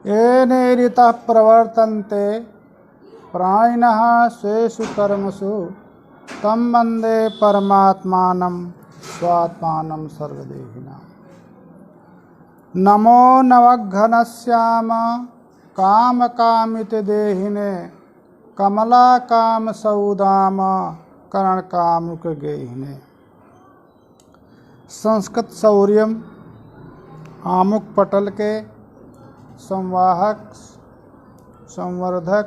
येनेरितः प्रवर्तन्ते प्राणिनः स्वेषु कर्मसु तं वन्दे परमात्मानं स्वात्मानं सर्वदेहिनां। नमो नवघनश्याम कामकामिति देहिने कमलाकामसौदाम करणकामुकगेहिने। संस्कृत शौर्यम आमुक पटल के संवाहक, संवर्धक,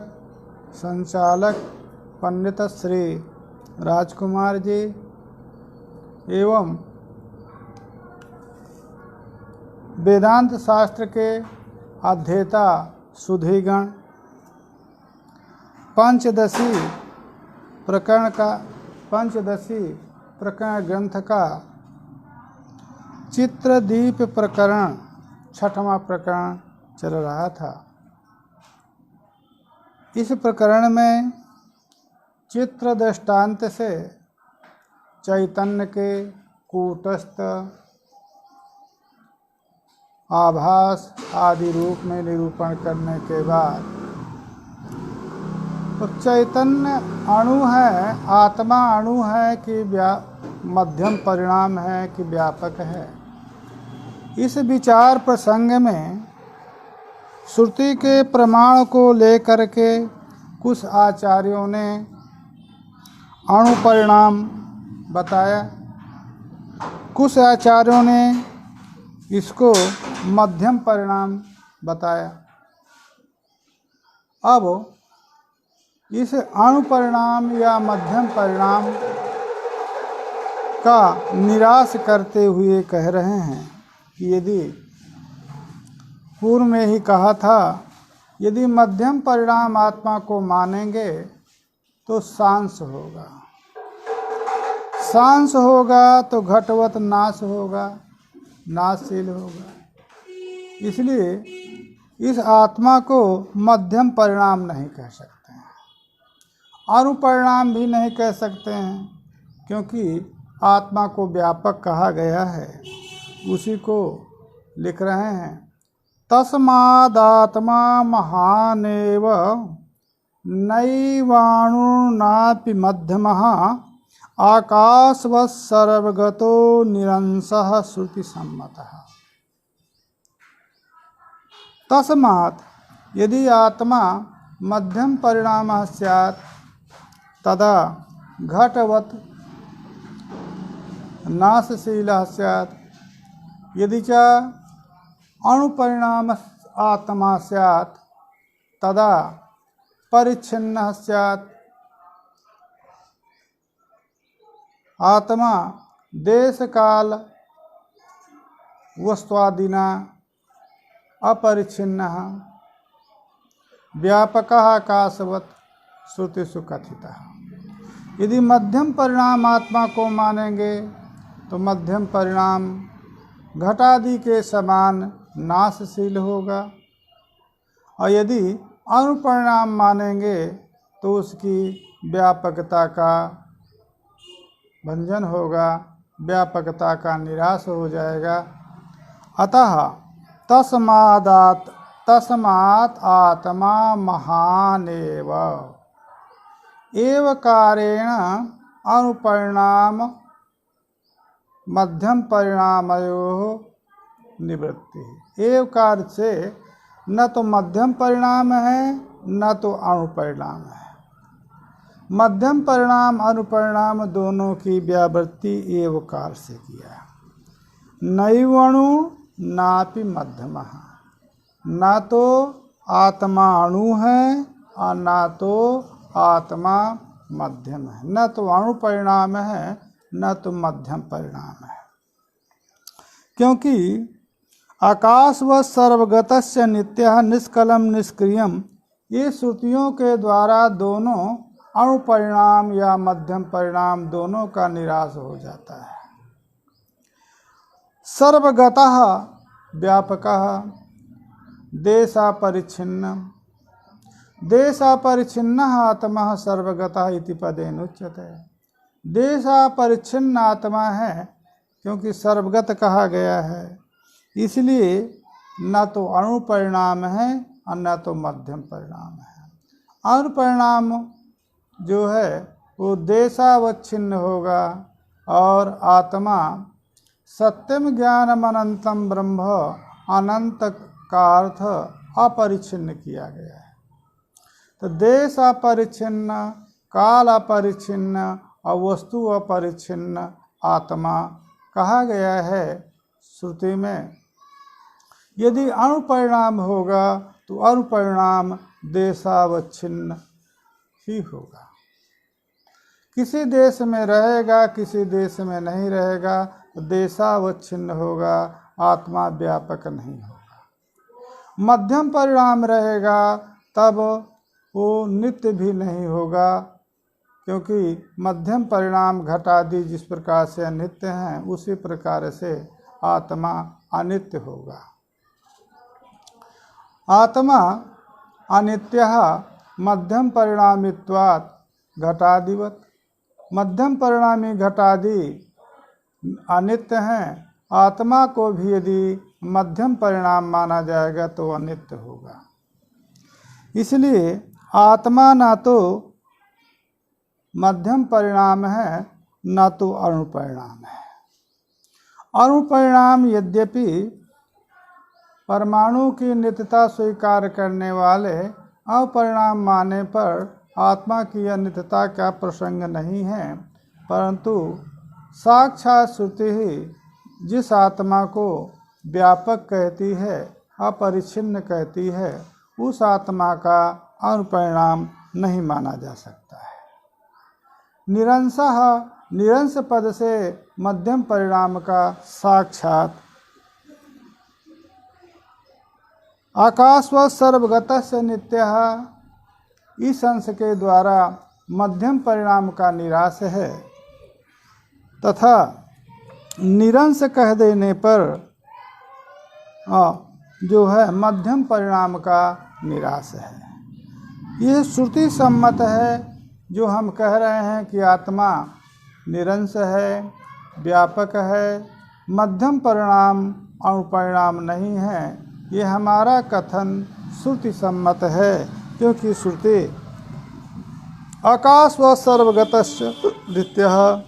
संचालक पंडित श्री राजकुमार जी एवं वेदांत शास्त्र के अध्येता सुधीगण पंचदशी प्रकरण ग्रंथ का चित्रदीप प्रकरण 6वां प्रकरण चल रहा था। इस प्रकरण में चित्र दृष्टांत से चैतन्य के कूटस्थ आभास आदि रूप में निरूपण करने के बाद तो चैतन्य अणु है, आत्मा अणु है कि मध्यम परिणाम है कि व्यापक है। इस विचार प्रसंग में श्रुति के प्रमाण को लेकर के कुछ आचार्यों ने अणु परिणाम बताया, कुछ आचार्यों ने इसको मध्यम परिणाम बताया। अब इस अणु परिणाम या मध्यम परिणाम का निराश करते हुए कह रहे हैं कि यदि पूर्व में ही कहा था, यदि मध्यम परिणाम आत्मा को मानेंगे तो सांस होगा, सांस होगा तो घटवत नाश होगा, नाशशील होगा। इसलिए इस आत्मा को मध्यम परिणाम नहीं कह सकते हैं, अणु परिणाम भी नहीं कह सकते हैं, क्योंकि आत्मा को व्यापक कहा गया है। उसी को लिख रहे हैं, तस्मादात्मा महानेव नैवाणुनापि मध्यमः आकाशवत् सर्वगतो निरंशः श्रुति सम्मतः। तस्मात् यदि आत्मा मध्यम परिणामः स्यात् तदा घटवत् नाशशीलः स्यात्। यदि च अणुपरिणाम आत्मा स्यात् तदा परिच्छिन्नः स्यात्। आत्मा देश काल वस्तुआदिना अपरिच्छिन्नः व्यापकः आकाशवत् श्रुतिषु कथितः। यदि मध्यम परिणाम आत्मा को मानेंगे तो मध्यम परिणाम घटादि के समान नाशशील होगा, और यदि अणुपरिणाम मानेंगे तो उसकी व्यापकता का भंजन होगा, व्यापकता का निराश हो जाएगा। अतः तस्मात् आत्मा महानेव एवकारेण अणुपरिणाम मध्यम परिणामयोः निवृत्ति। एवकार से न तो मध्यम परिणाम है न तो अणु परिणाम है। मध्यम परिणाम अनुपरिणाम दोनों की व्यावृत्ति एवकार से किया। नैवणु नापि मध्यमः, ना तो आत्मा अणु है और ना तो आत्मा मध्यम है, न तो अणु परिणाम है न तो मध्यम परिणाम है। क्योंकि आकाश व सर्वगतस्य नित्यः निष्कलम निष्क्रियम, ये श्रुतियों के द्वारा दोनों अणु परिणाम या मध्यम परिणाम दोनों का निराश हो जाता है। सर्वगतः व्यापकः देशापरिच्छिन्नम, देशापरिच्छिन्नः आत्मा सर्वगतः इति पदेन उच्यते। देशापरिच्छिन्न आत्मा है क्योंकि सर्वगत कहा गया है, इसलिए न तो अणु परिणाम है न तो मध्यम परिणाम है। अनुपरिणाम जो है वो देशावच्छिन्न होगा और आत्मा सत्यम ज्ञानम अनंतम ब्रह्म अनंत का अर्थ अपरिच्छिन्न किया गया है। तो देश अपरिच्छिन्न, काल अपरिच्छिन्न और वस्तु अपरिच्छिन्न आत्मा कहा गया है श्रुति में। यदि अनुपरिणाम होगा तो अनुपरिणाम देशावच्छिन्न ही होगा। किसी देश में रहेगा, किसी देश में नहीं रहेगा, देशावच्छिन्न होगा, आत्मा व्यापक नहीं होगा। मध्यम परिणाम रहेगा तब वो नित्य भी नहीं होगा, क्योंकि मध्यम परिणाम घटादि जिस प्रकार से अनित्य हैं उसी प्रकार से आत्मा अनित्य होगा। आत्मा अनित्यः मध्यम परिणामित्वात् घटादिवत्। मध्यम परिणामी घटादि अनित्य हैं, आत्मा को भी यदि मध्यम परिणाम माना जाएगा तो अनित्य होगा। इसलिए आत्मा ना तो मध्यम परिणाम है न तो अणुपरिणाम है। अणुपरिणाम यद्यपि परमाणु की नित्यता स्वीकार करने वाले अपरिणाम मानने पर आत्मा की अनित्यता का प्रसंग नहीं है, परंतु साक्षात श्रुति ही जिस आत्मा को व्यापक कहती है, अपरिच्छिन्न कहती है, उस आत्मा का अनुपरिणाम नहीं माना जा सकता है। निरंशः निरंश पद से मध्यम परिणाम का साक्षात आकाशवत् सर्वगतस्य नित्यः इस अंश के द्वारा मध्यम परिणाम का निराश है, तथा निरंश कह देने पर जो है मध्यम परिणाम का निराश है। यह श्रुति सम्मत है जो हम कह रहे हैं कि आत्मा निरंश है, व्यापक है, मध्यम परिणाम अनुपरिणाम नहीं है। ये हमारा कथन श्रुति सम्मत है, क्योंकि श्रुति आकाश व सर्वगतस्य नित्यः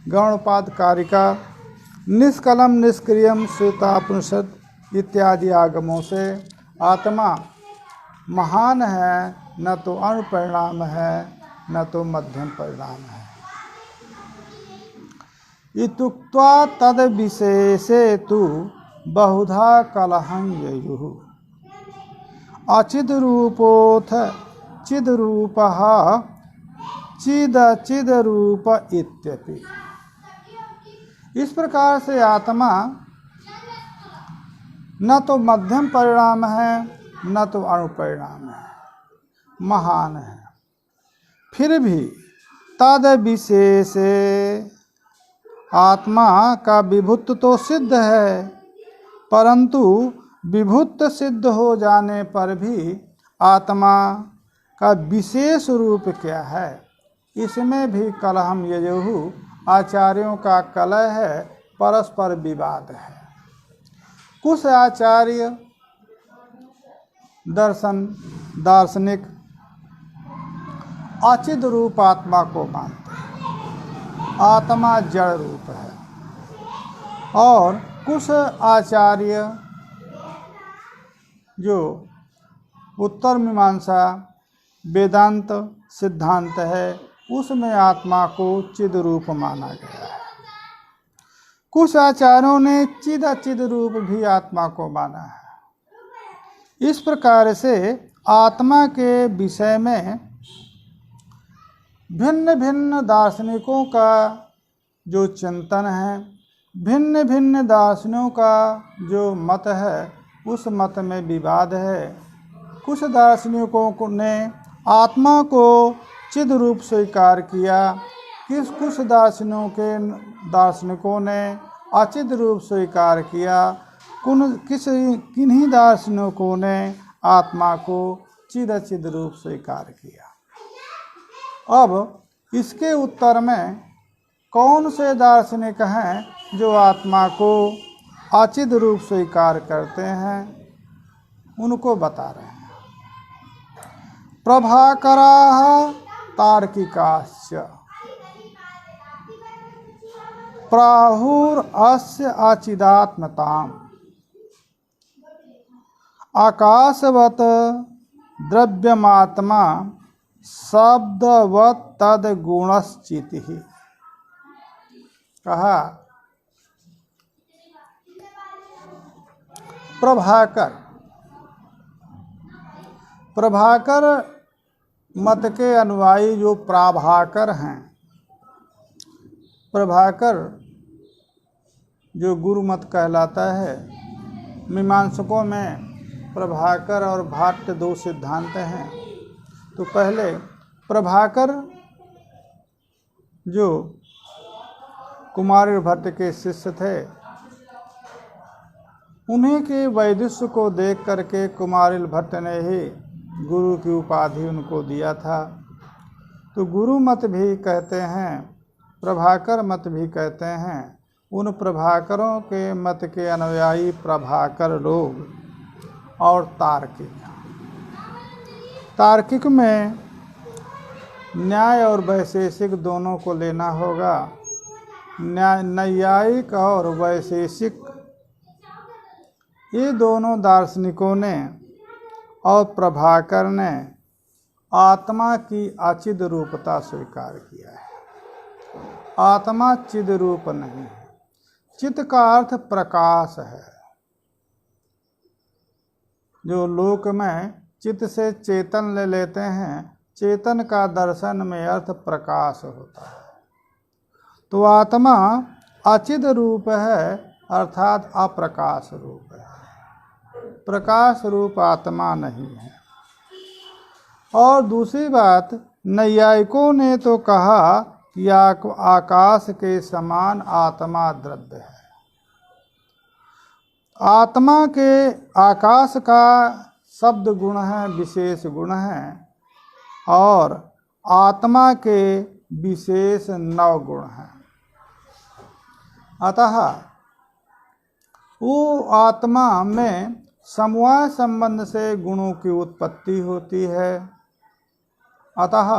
गौणोपाद कारिका निष्कलम निष्क्रियम श्वेतापनिषद इत्यादि आगमों से आत्मा महान है, न तो अनुपरिणाम है न तो मध्यम परिणाम है। इत्युक्त्वा तद विशेषे तु बहुधा कलहं ययुः अचिद्रूपोऽथ चिद्रूपः चिदचिद्रूप इत्यपि। इस प्रकार से आत्मा न तो मध्यम परिणाम है न तो अणुपरिणाम है, महान है। फिर भी तद विशेषे आत्मा का विभुत्व तो सिद्ध है, परंतु विभुत्व सिद्ध हो जाने पर भी आत्मा का विशेष रूप क्या है, इसमें भी कलहम ययुः आचार्यों का कलह है, परस्पर विवाद है। कुछ आचार्य दार्शनिक अचिद रूप आत्मा को मानते हैं, आत्मा जड़ रूप है, और कुछ आचार्य जो उत्तर मीमांसा वेदांत सिद्धांत है उसमें आत्मा को चिद रूप माना गया है। कुछ आचार्यों ने चिद अचिद रूप भी आत्मा को माना है। इस प्रकार से आत्मा के विषय में भिन्न भिन्न दार्शनिकों का जो चिंतन है, भिन्न भिन्न दार्शनिकों का जो मत है, उस मत में विवाद है। कुछ दार्शनिकों ने आत्मा को चिद रूप स्वीकार किया, कुछ दार्शनिकों ने अचिद रूप स्वीकार किया, किन्हीं दार्शनिकों ने आत्मा को चिद अचिद रूप स्वीकार किया। अब इसके उत्तर में कौन से दार्शनिक हैं जो आत्मा को अचिद रूप स्वीकार करते हैं उनको बता रहे हैं। प्रभाकराः तार्किकाश्च प्राहुरस्य अचिदात्मताम् आकाशवत् द्रव्यमात्मा शब्दवत् तद्गुणश्चितिः। कहा प्रभाकर मत के अनुयायी जो प्राभाकर हैं, प्रभाकर जो गुरु मत कहलाता है, मीमांसकों में प्रभाकर और भाट्ट दो सिद्धांत हैं। तो पहले प्रभाकर जो कुमारिल भट्ट के शिष्य थे, उन्हीं के वैदुष्य को देख करके कुमारिल भट्ट ने ही गुरु की उपाधि उनको दिया था। तो गुरु मत भी कहते हैं, प्रभाकर मत भी कहते हैं। उन प्रभाकरों के मत के अनुयायी प्रभाकर लोग और तार्किक में न्याय और वैशेषिक दोनों को लेना होगा। नैयायिक और वैशेषिक ये दोनों दार्शनिकों ने और प्रभाकर ने आत्मा की अचिद रूपता स्वीकार किया है। आत्मा चिद रूप नहीं है। चित का अर्थ प्रकाश है। जो लोक में चित से चेतन ले लेते हैं, चेतन का दर्शन में अर्थ प्रकाश होता है। तो आत्मा अचिद रूप है, अर्थात अप्रकाश रूप है। प्रकाश रूप आत्मा नहीं है। और दूसरी बात, नैयायिकों ने तो कहा कि आकाश के समान आत्मा द्रव्य है। आत्मा के आकाश का शब्द गुण है, विशेष गुण है, और आत्मा के विशेष 9 गुण हैं। अतः वो आत्मा में समवाय संबंध से गुणों की उत्पत्ति होती है। अतः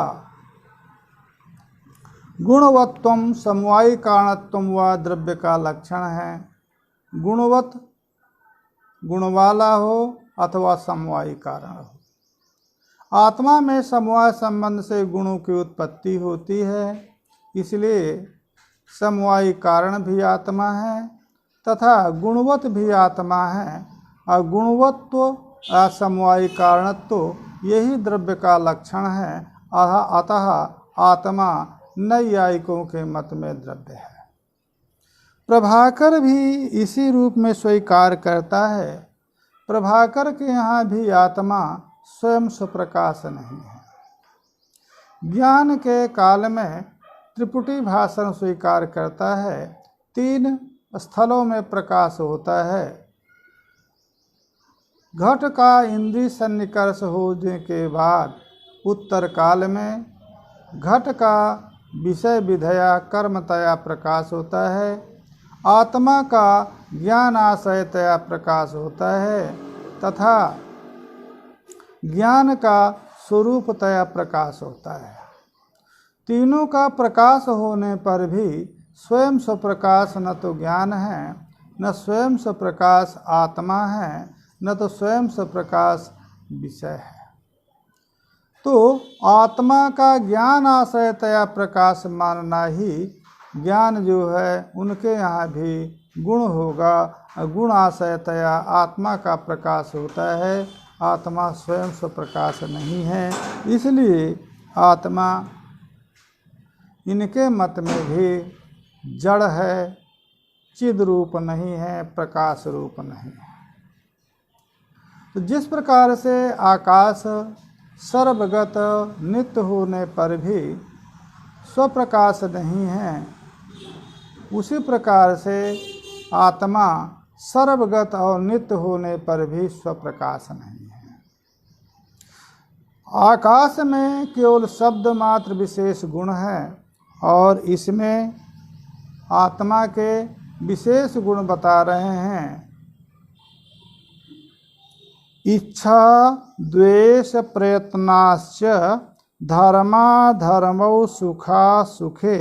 गुणवत्वम समवायी कारणत्वम व द्रव्य का लक्षण है। गुणवत गुणवाला हो अथवा समवायी कारण हो। आत्मा में समवाय संबंध से गुणों की उत्पत्ति होती है, इसलिए समवायी कारण भी आत्मा है तथा गुणवत भी आत्मा है। और गुणवत्व असमवायी कारणत्व यही द्रव्य का लक्षण है। अतः आत्मा नैयायिकों के मत में द्रव्य है। प्रभाकर भी इसी रूप में स्वीकार करता है। प्रभाकर के यहाँ भी आत्मा स्वयं स्वप्रकाश नहीं है। ज्ञान के काल में त्रिपुटी भाषण स्वीकार करता है। 3 स्थलों में प्रकाश होता है। घट का इंद्रिय सन्निकर्ष होने के बाद उत्तर काल में घट का विषय विधया कर्मतया प्रकाश होता है। आत्मा का ज्ञान आशयतया प्रकाश होता है तथा ज्ञान का स्वरूपतया प्रकाश होता है। तीनों का प्रकाश होने पर भी स्वयं स्वप्रकाश न तो ज्ञान है, न स्वयं स्वप्रकाश आत्मा है, न तो स्वयं स्वप्रकाश विषय है। तो आत्मा का ज्ञान आशयतया प्रकाश मानना ही ज्ञान जो है उनके यहाँ भी गुण होगा। गुण आशयतया आत्मा का प्रकाश होता है। आत्मा स्वयं स्वप्रकाश नहीं है, इसलिए आत्मा इनके मत में भी जड़ है, चिद रूप नहीं है, प्रकाश रूप नहीं है। तो जिस प्रकार से आकाश सर्वगत नित्य होने पर भी स्वप्रकाश नहीं है, उसी प्रकार से आत्मा सर्वगत और नित्य होने पर भी स्वप्रकाश नहीं है। आकाश में केवल शब्द मात्र विशेष गुण है और इसमें आत्मा के विशेष गुण बता रहे हैं। इच्छा द्वेष प्रयत्नाश्च धर्माधर्मौ सुखा सुखे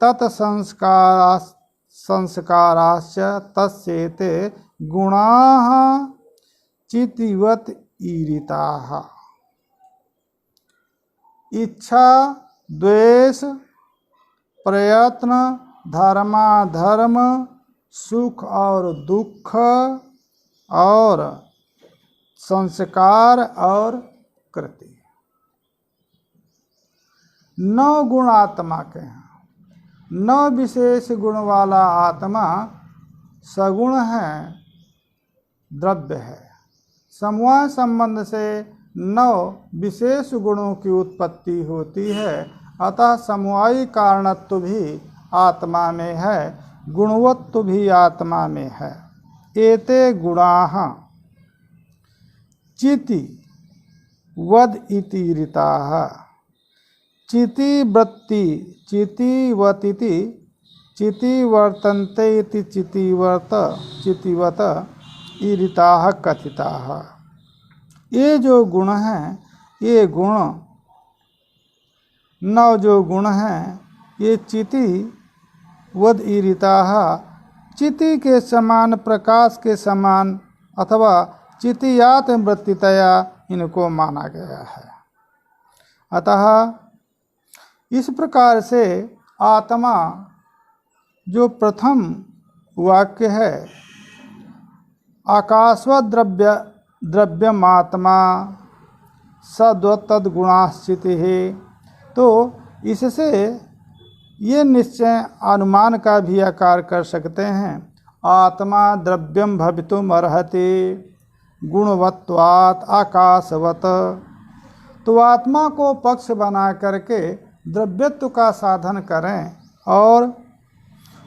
तत्संस्काराश्च तस्येते गुणाः चितिवत ईरिताः। इच्छा द्वेष प्रयत्न धर्माधर्म सुख और दुख और संस्कार और कृति, 9 गुण आत्मा के हैं। 9 विशेष गुण वाला आत्मा सगुण है, द्रव्य है। समवाय संबंध से 9 विशेष गुणों की उत्पत्ति होती है, अतः समवायी कारणत्व भी आत्मा में है, गुणवत्व भी आत्मा में है। एते गुणाः चिति वद इति ऋताः। चिति वृत्ति चितिवतिति चितिवर्तन्ते इति चितिवत ईरिताः कथिताः। ये जो गुण हैं, ये गुण 9 जो गुण हैं, ये चिति वद ईरिताः, चिति के समान प्रकाश के समान अथवा चितियात वृत्तितया इनको माना गया है। अतः इस प्रकार से आत्मा जो प्रथम वाक्य है, आकाशवत् द्रव्यमात्मा सद्वत्तद्गुणाश्चितिः, तो इससे ये निश्चय अनुमान का भी आकार कर सकते हैं। आत्मा द्रव्यम भवितुम अर्हति गुणवत्वात् आकाशवत्। तो आत्मा को पक्ष बना करके द्रव्यत्व का साधन करें और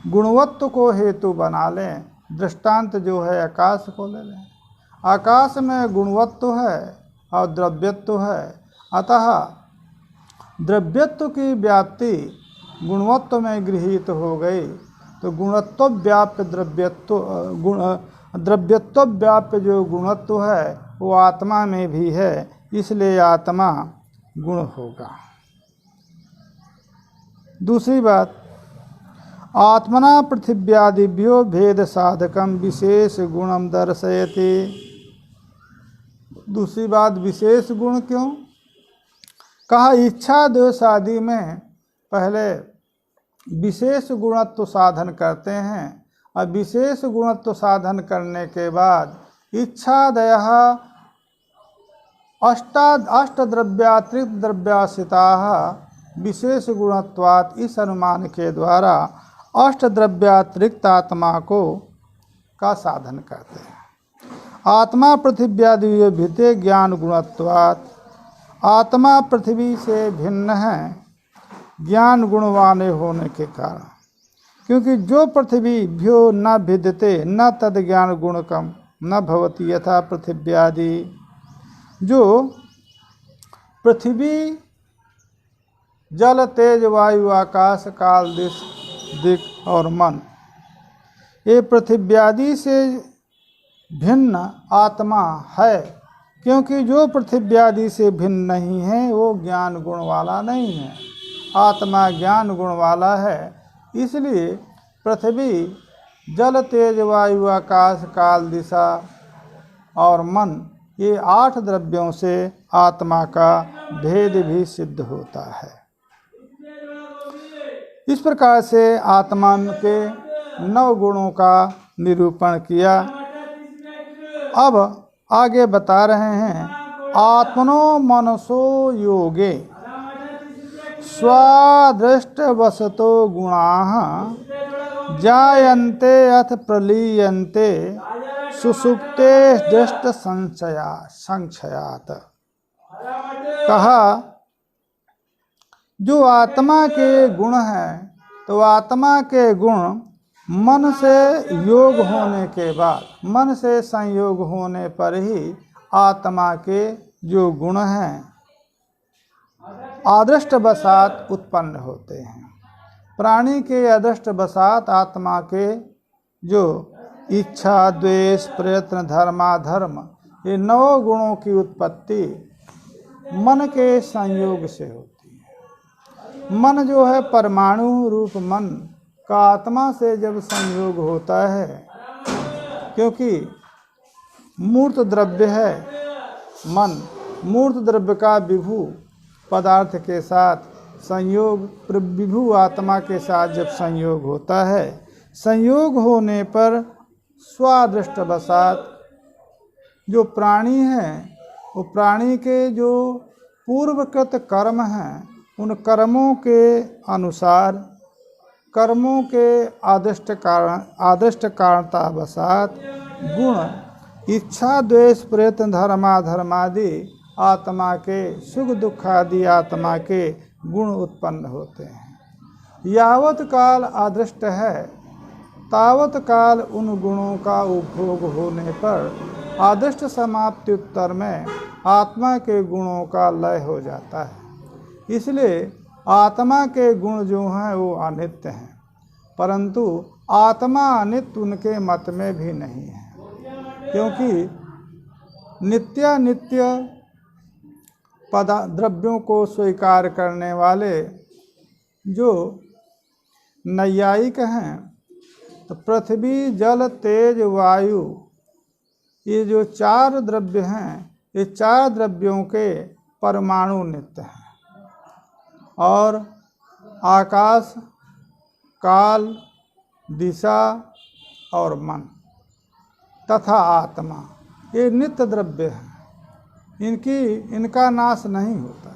गुणवत्व को हेतु बना लें। दृष्टांत जो है आकाश को ले लें। आकाश में गुणवत्व है और द्रव्यत्व है, अतः द्रव्यत्व की व्याप्ति गुणवत्व में गृहीत हो गई, तो गुणत्व व्याप्य द्रव्यत्व व्याप्य जो गुणत्व है वो आत्मा में भी है, इसलिए आत्मा गुण होगा। दूसरी बात, आत्मना पृथिव्यादिभ्यो भेद साधकम विशेष गुणम दर्शयति। दूसरी बात, विशेष गुण क्यों कहा? इच्छा द्वेष आदि में पहले विशेष गुणत्व साधन करते हैं और विशेष गुणत्व साधन करने के बाद इच्छादयः अष्टद्रव्यात्रिक्त द्रव्याश्रिताः विशेष गुणत्वात्, इस अनुमान के द्वारा अष्टद्रव्यात्रिक्त आत्मा को का साधन करते हैं। आत्मा पृथिव्यादि भिते ज्ञान गुणत्वात्, आत्मा पृथ्वी से भिन्न है ज्ञान गुणवाने होने के कारण, क्योंकि जो पृथ्वी भ्यो न भिद्यते न तद ज्ञान गुणकम न भवति यथा पृथिव्यादि। जो पृथ्वी जल तेज वायु आकाश काल दिक और मन, ये पृथिव्यादि से भिन्न आत्मा है, क्योंकि जो पृथिव्यादि से भिन्न नहीं है वो ज्ञान गुण वाला नहीं है। आत्मा ज्ञान गुण वाला है, इसलिए पृथ्वी जल तेज वायु आकाश काल दिशा और मन, ये 8 द्रव्यों से आत्मा का भेद भी सिद्ध होता है। इस प्रकार से आत्मा के 9 गुणों का निरूपण किया। अब आगे बता रहे हैं, आत्मनो मनसो योगे स्वादृष्टवसतो गुणाः जायन्ते अथ प्रलीयन्ते सुषुप्ते दृष्ट संशयात। कहा, जो आत्मा के गुण हैं, तो आत्मा के गुण मन से योग होने के बाद, मन से संयोग होने पर ही आत्मा के जो गुण हैं आदृष्ट वशात उत्पन्न होते हैं। प्राणी के अदृष्ट वशात आत्मा के जो इच्छा, द्वेष, प्रयत्न, धर्माधर्म, ये 9 गुणों की उत्पत्ति मन के संयोग से होती है। मन जो है परमाणु रूप मन का आत्मा से जब संयोग होता है, क्योंकि मूर्त द्रव्य है मन, मूर्त द्रव्य का विभू पदार्थ के साथ संयोग, विभू आत्मा के साथ जब संयोग होता है, संयोग होने पर स्वादृष्टवशात जो प्राणी हैं, वो प्राणी के जो पूर्वकृत कर्म हैं, उन कर्मों के अनुसार, कर्मों के आदिष्ट कारणतावशात गुण इच्छा, द्वेष, प्रयत्न, धर्माधर्मादि आत्मा के सुख दुख आदि आत्मा के गुण उत्पन्न होते हैं। यावत काल आदृष्ट है, तावत काल उन गुणों का उपभोग होने पर आदृष्ट समाप्ति उत्तर में आत्मा के गुणों का लय हो जाता है। इसलिए आत्मा के गुण जो हैं वो अनित्य हैं, परंतु आत्मा अनित्य उनके मत में भी नहीं है, क्योंकि नित्यानित्य द्रव्यों को स्वीकार करने वाले जो नैयायिक हैं, तो पृथ्वी, जल, तेज, वायु, ये जो 4 द्रव्य हैं, ये 4 द्रव्यों के परमाणु नित्य हैं, और आकाश, काल, दिशा और मन तथा आत्मा ये नित्य द्रव्य हैं। इनका नाश नहीं होता।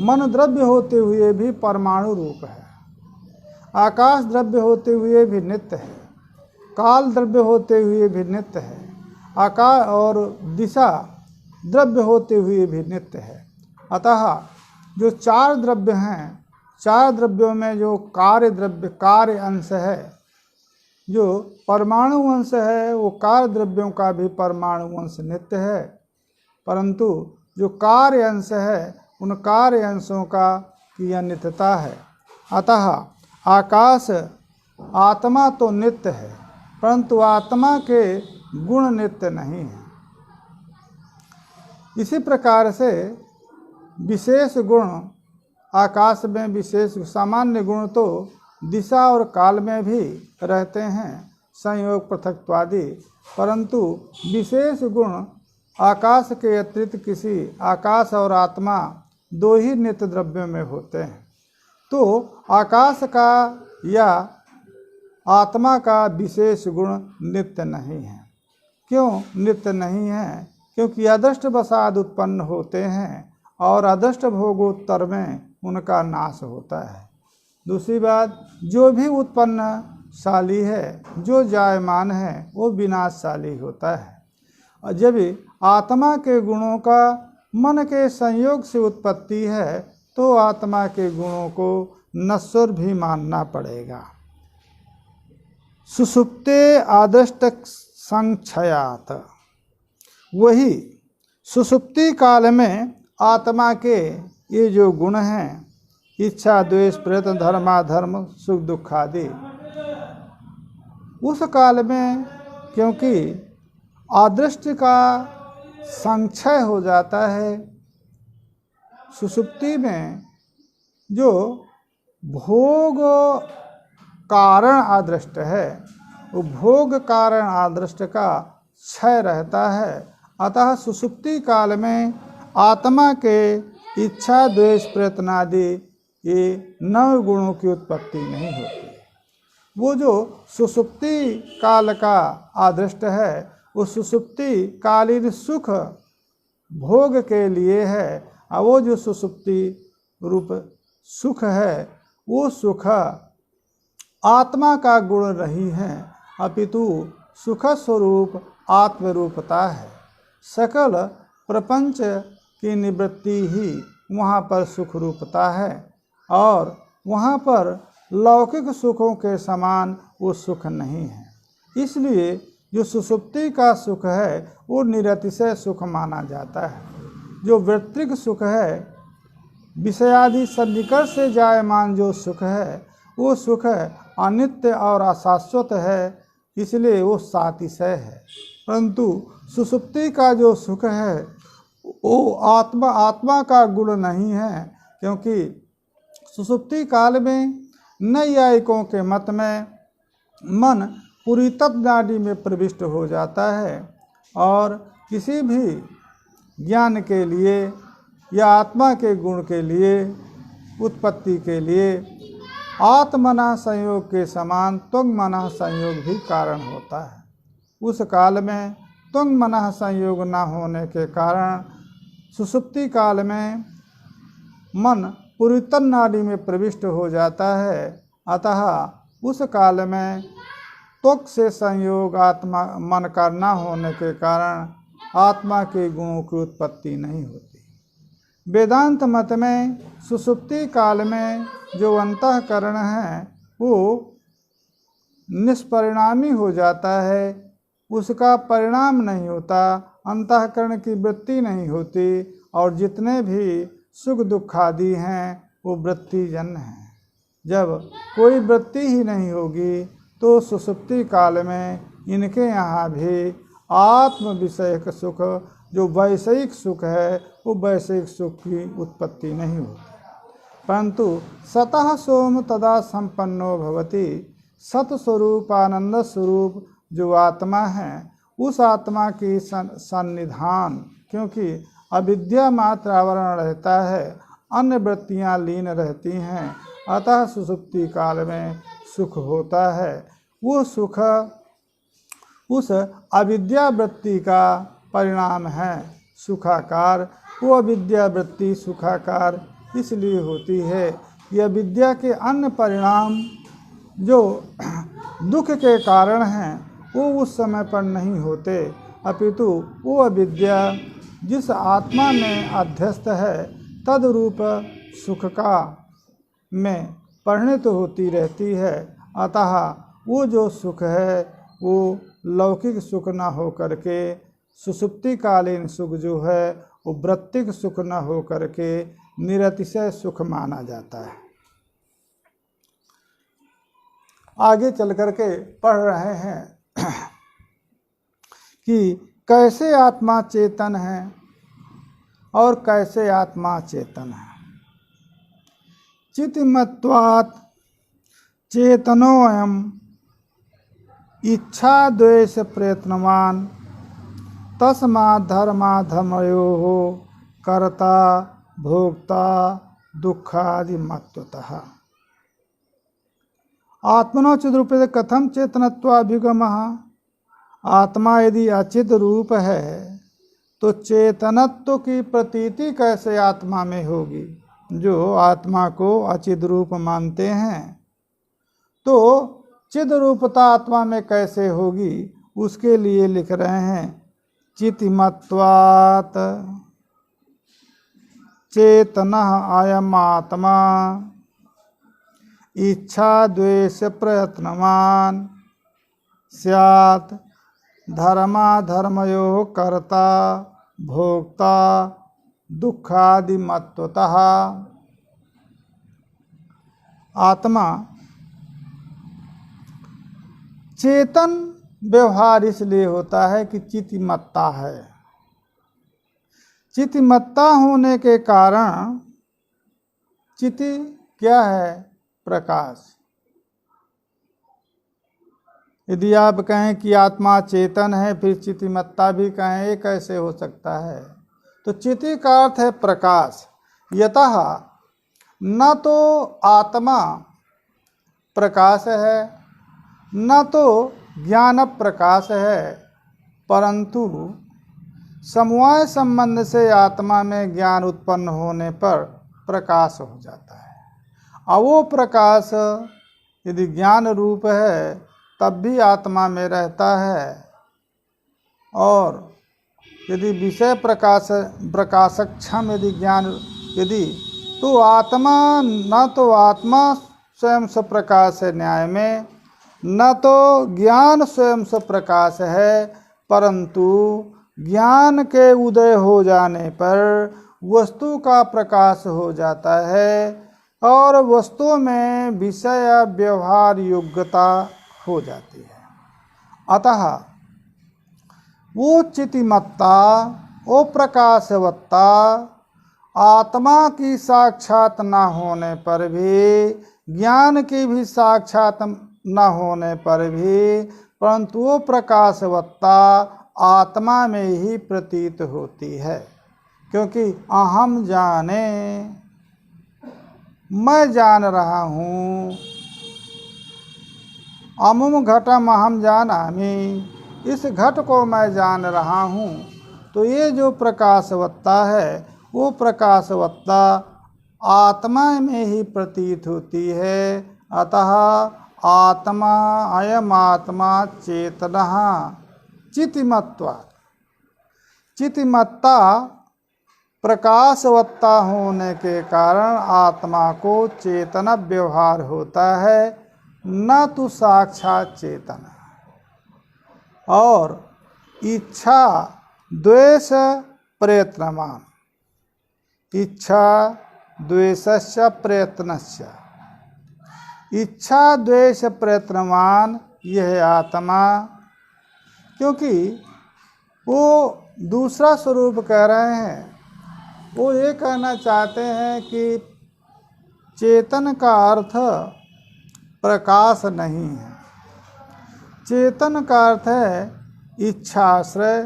मन द्रव्य होते हुए भी परमाणु रूप है, आकाश द्रव्य होते हुए भी नित्य है, काल द्रव्य होते हुए भी नित्य है, आकाश और दिशा द्रव्य होते हुए भी नित्य है। अतः जो 4 द्रव्य हैं, 4 द्रव्यों में जो कार्य द्रव्य, कार्य अंश है, जो परमाणु अंश है, वो कार्य द्रव्यों का भी परमाणु अंश नित्य है, परंतु जो कार्य अंश है, उन कार्य अंशों का की अनित्यता है। अतः आकाश, आत्मा तो नित्य है, परंतु आत्मा के गुण नित्य नहीं है। इसी प्रकार से विशेष गुण आकाश में, विशेष सामान्य गुण तो दिशा और काल में भी रहते हैं, संयोग पृथक्त्वादि, परंतु विशेष गुण आकाश के अतिरिक्त किसी आकाश और आत्मा 2 ही नित्य द्रव्यों में होते हैं। तो आकाश का या आत्मा का विशेष गुण नित्य नहीं है। क्यों नित्य नहीं है? क्योंकि अदृष्ट वसाद उत्पन्न होते हैं और अदृष्ट भोगोत्तर में उनका नाश होता है। दूसरी बात, जो भी उत्पन्नशाली है, जो जायमान है, वो विनाशशाली होता है। और जब आत्मा के गुणों का मन के संयोग से उत्पत्ति है, तो आत्मा के गुणों को नश्वर भी मानना पड़ेगा। सुषुप्ते आदृष्ट संक्षयात, वही सुषुप्ति काल में आत्मा के ये जो गुण हैं, इच्छा, द्वेष, प्रयत्न, धर्माधर्म, सुख दुख आदि, उस काल में क्योंकि आदृष्ट का संक्षय हो जाता है, सुषुप्ति में जो भोग कारण आदृष्ट है, वो भोग कारण आदृष्ट का क्षय रहता है। अतः सुषुप्ति काल में आत्मा के इच्छा, द्वेष, प्रयत्न आदि ये 9 गुणों की उत्पत्ति नहीं होती। वो जो सुषुप्ति काल का आदृष्ट है, वो सुषुप्ति कालीन सुख भोग के लिए है, और वो जो सुषुप्ति रूप सुख है, वो सुख आत्मा का गुण नहीं है, अपितु सुख स्वरूप आत्मरूपता है। सकल प्रपंच की निवृत्ति ही वहाँ पर सुख रूपता है, और वहाँ पर लौकिक सुखों के समान वो सुख नहीं है। इसलिए जो सुषुप्ति का सुख है, वो निरतिशय सुख माना जाता है। जो वृत्तिक सुख है, विषयादि सन्निकर्ष से जायमान जो सुख है, वो सुख अनित्य और अशाश्वत है, इसलिए वो सातिशय है। परंतु सुषुप्ति का जो सुख है वो आत्मा का गुण नहीं है, क्योंकि सुषुप्ति काल में नैयायिकों के मत में मन पूरी तत्व नाड़ी में प्रविष्ट हो जाता है और किसी भी ज्ञान के लिए या आत्मा के गुण के लिए उत्पत्ति के लिए आत्मना संयोग के समान त्वंगमनः संयोग भी कारण होता है। उस काल में त्वंगमनः संयोग न होने के कारण सुषुप्ति काल में मन पूरी तन नाड़ी में प्रविष्ट हो जाता है। अतः उस काल में त्वक से संयोग आत्मा मन का न होने के कारण आत्मा के गुणों की उत्पत्ति नहीं होती। वेदांत मत में सुषुप्ति काल में जो अंतःकरण है वो निष्परिणामी हो जाता है, उसका परिणाम नहीं होता, अंतःकरण की वृत्ति नहीं होती और जितने भी सुख दुख आदि हैं वो वृत्तिजन्य हैं। जब कोई वृत्ति ही नहीं होगी तो सुषुप्ति काल में इनके यहाँ भी आत्म विषयक सुख जो वैषयिक सुख है वो वैषयिक सुख की उत्पत्ति नहीं होती। परंतु सतः सोम तदा संपन्नो भवति, सतस्वरूप आनंद स्वरूप जो आत्मा है उस आत्मा की सन्निधान, क्योंकि अविद्या मात्र आवरण रहता है, अन्य वृत्तियाँ लीन रहती हैं, अतः सुषुप्ति काल में सुख होता है। वो सुख उस अविद्या वृत्ति का परिणाम है सुखाकार। वो अविद्या वृत्ति सुखाकार इसलिए होती है कि अविद्या के अन्य परिणाम जो दुख के कारण हैं वो उस समय पर नहीं होते, अपितु वो अविद्या जिस आत्मा में अध्यस्त है तदरूप सुख का में परिणत होती रहती है। अतः वो जो सुख है वो लौकिक सुख न हो करके सुषुप्तिकालीन सुख जो है वो वृत्तिक सुख न हो करके निरतिशय सुख माना जाता है। आगे चल करके पढ़ रहे हैं कि कैसे आत्मा चेतन है और कैसे आत्मा चेतन है। चितिमत्वात् चेतनोऽयम् इच्छा द्वेष प्रयत्नवान तस्मात् धर्माधर्मयोः कर्ता भोक्ता दुःखादि मत्वतः। आत्मनो चिद्रूपे कथम चेतनत्वाभिगमः। आत्मा यदि अचित रूप है तो चेतनत्व की प्रतीति कैसे आत्मा में होगी। जो आत्मा को अचित रूप मानते हैं तो चिद रूपता आत्मा में कैसे होगी, उसके लिए लिख रहे हैं चितिमत्वात् चेतनः अयम् आत्मा इच्छा द्वेष प्रयत्नवान स्यात् धर्माधर्मयोः कर्ता भोक्ता दुःखादि मत्वतः। आत्मा चेतन व्यवहार इसलिए होता है कि चितिमत्ता है। चितिमत्ता होने के कारण, चिति क्या है? प्रकाश। यदि आप कहें कि आत्मा चेतन है फिर चितिमत्ता भी कहें, ये कैसे हो सकता है? तो चिति का अर्थ है प्रकाश। यतः न तो आत्मा प्रकाश है न तो ज्ञान प्रकाश है, परंतु समवाय संबंध से आत्मा में ज्ञान उत्पन्न होने पर प्रकाश हो जाता है। और वो प्रकाश यदि ज्ञान रूप है तब भी आत्मा में रहता है, और यदि विषय प्रकाशक्षम यदि ज्ञान यदि तो आत्मा न तो आत्मा स्वयं से प्रकाश है न्याय में, न तो ज्ञान स्वयं से प्रकाश है, परंतु ज्ञान के उदय हो जाने पर वस्तु का प्रकाश हो जाता है और वस्तु में विषय व्यवहार योग्यता हो जाती है। अतः वो चितिमत्ता, वो प्रकाशवत्ता आत्मा की साक्षात न होने पर भी, ज्ञान की भी साक्षात न होने पर भी, परंतु वो प्रकाशवत्ता आत्मा में ही प्रतीत होती है। क्योंकि अहम जाने, मैं जान रहा हूँ, अमुम घटम अहम जानामि, इस घट को मैं जान रहा हूँ। तो ये जो प्रकाशवत्ता है वो प्रकाशवत्ता आत्मा में ही प्रतीत होती है। अतः आत्मा, अयम आत्मा चेतनः चितिमत्वात्, चितिमत्ता प्रकाशवत्ता होने के कारण आत्मा को चेतन व्यवहार होता है, न तो साक्षात चेतन। और इच्छा द्वेष प्रयत्नमान, इच्छा द्वेषस्य प्रयत्नस्य, इच्छा द्वेष प्रयत्नमान यह आत्मा, क्योंकि वो दूसरा स्वरूप कह रहे हैं। वो ये कहना चाहते हैं कि चेतन का अर्थ प्रकाश नहीं है। चेतन का अर्थ है इच्छाश्रय,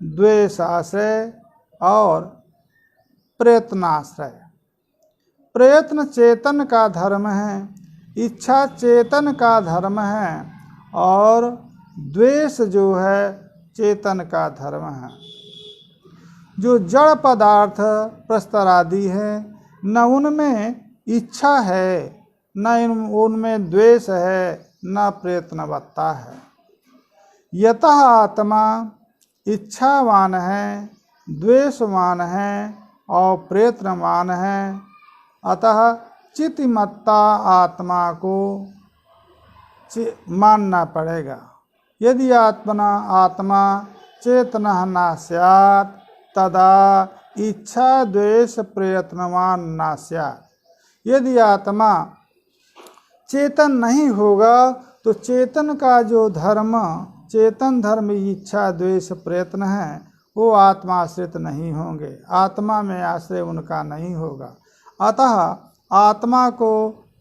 द्वेषाश्रय और प्रयत्नाश्रय। प्रयत्न चेतन का धर्म है, इच्छा चेतन का धर्म है, और द्वेष जो है चेतन का धर्म है। जो जड़ पदार्थ प्रस्तर आदि है, न उनमें इच्छा है, न उनमें द्वेष है, न प्रयत्नवत्ता है। यतः आत्मा इच्छावान है, द्वेषवान है और प्रयत्नवान है। अतः चितिमत्ता आत्मा को मानना पड़ेगा। यदि आत्मा चेतनः न स्यात् तदा इच्छा द्वेष प्रयत्नवान न स्यात्। यदि आत्मा चेतन नहीं होगा तो चेतन का जो धर्म, चेतन धर्म इच्छा द्वेष प्रयत्न है, वो आत्मा आश्रित नहीं होंगे, आत्मा में आश्रय उनका नहीं होगा। अतः आत्मा को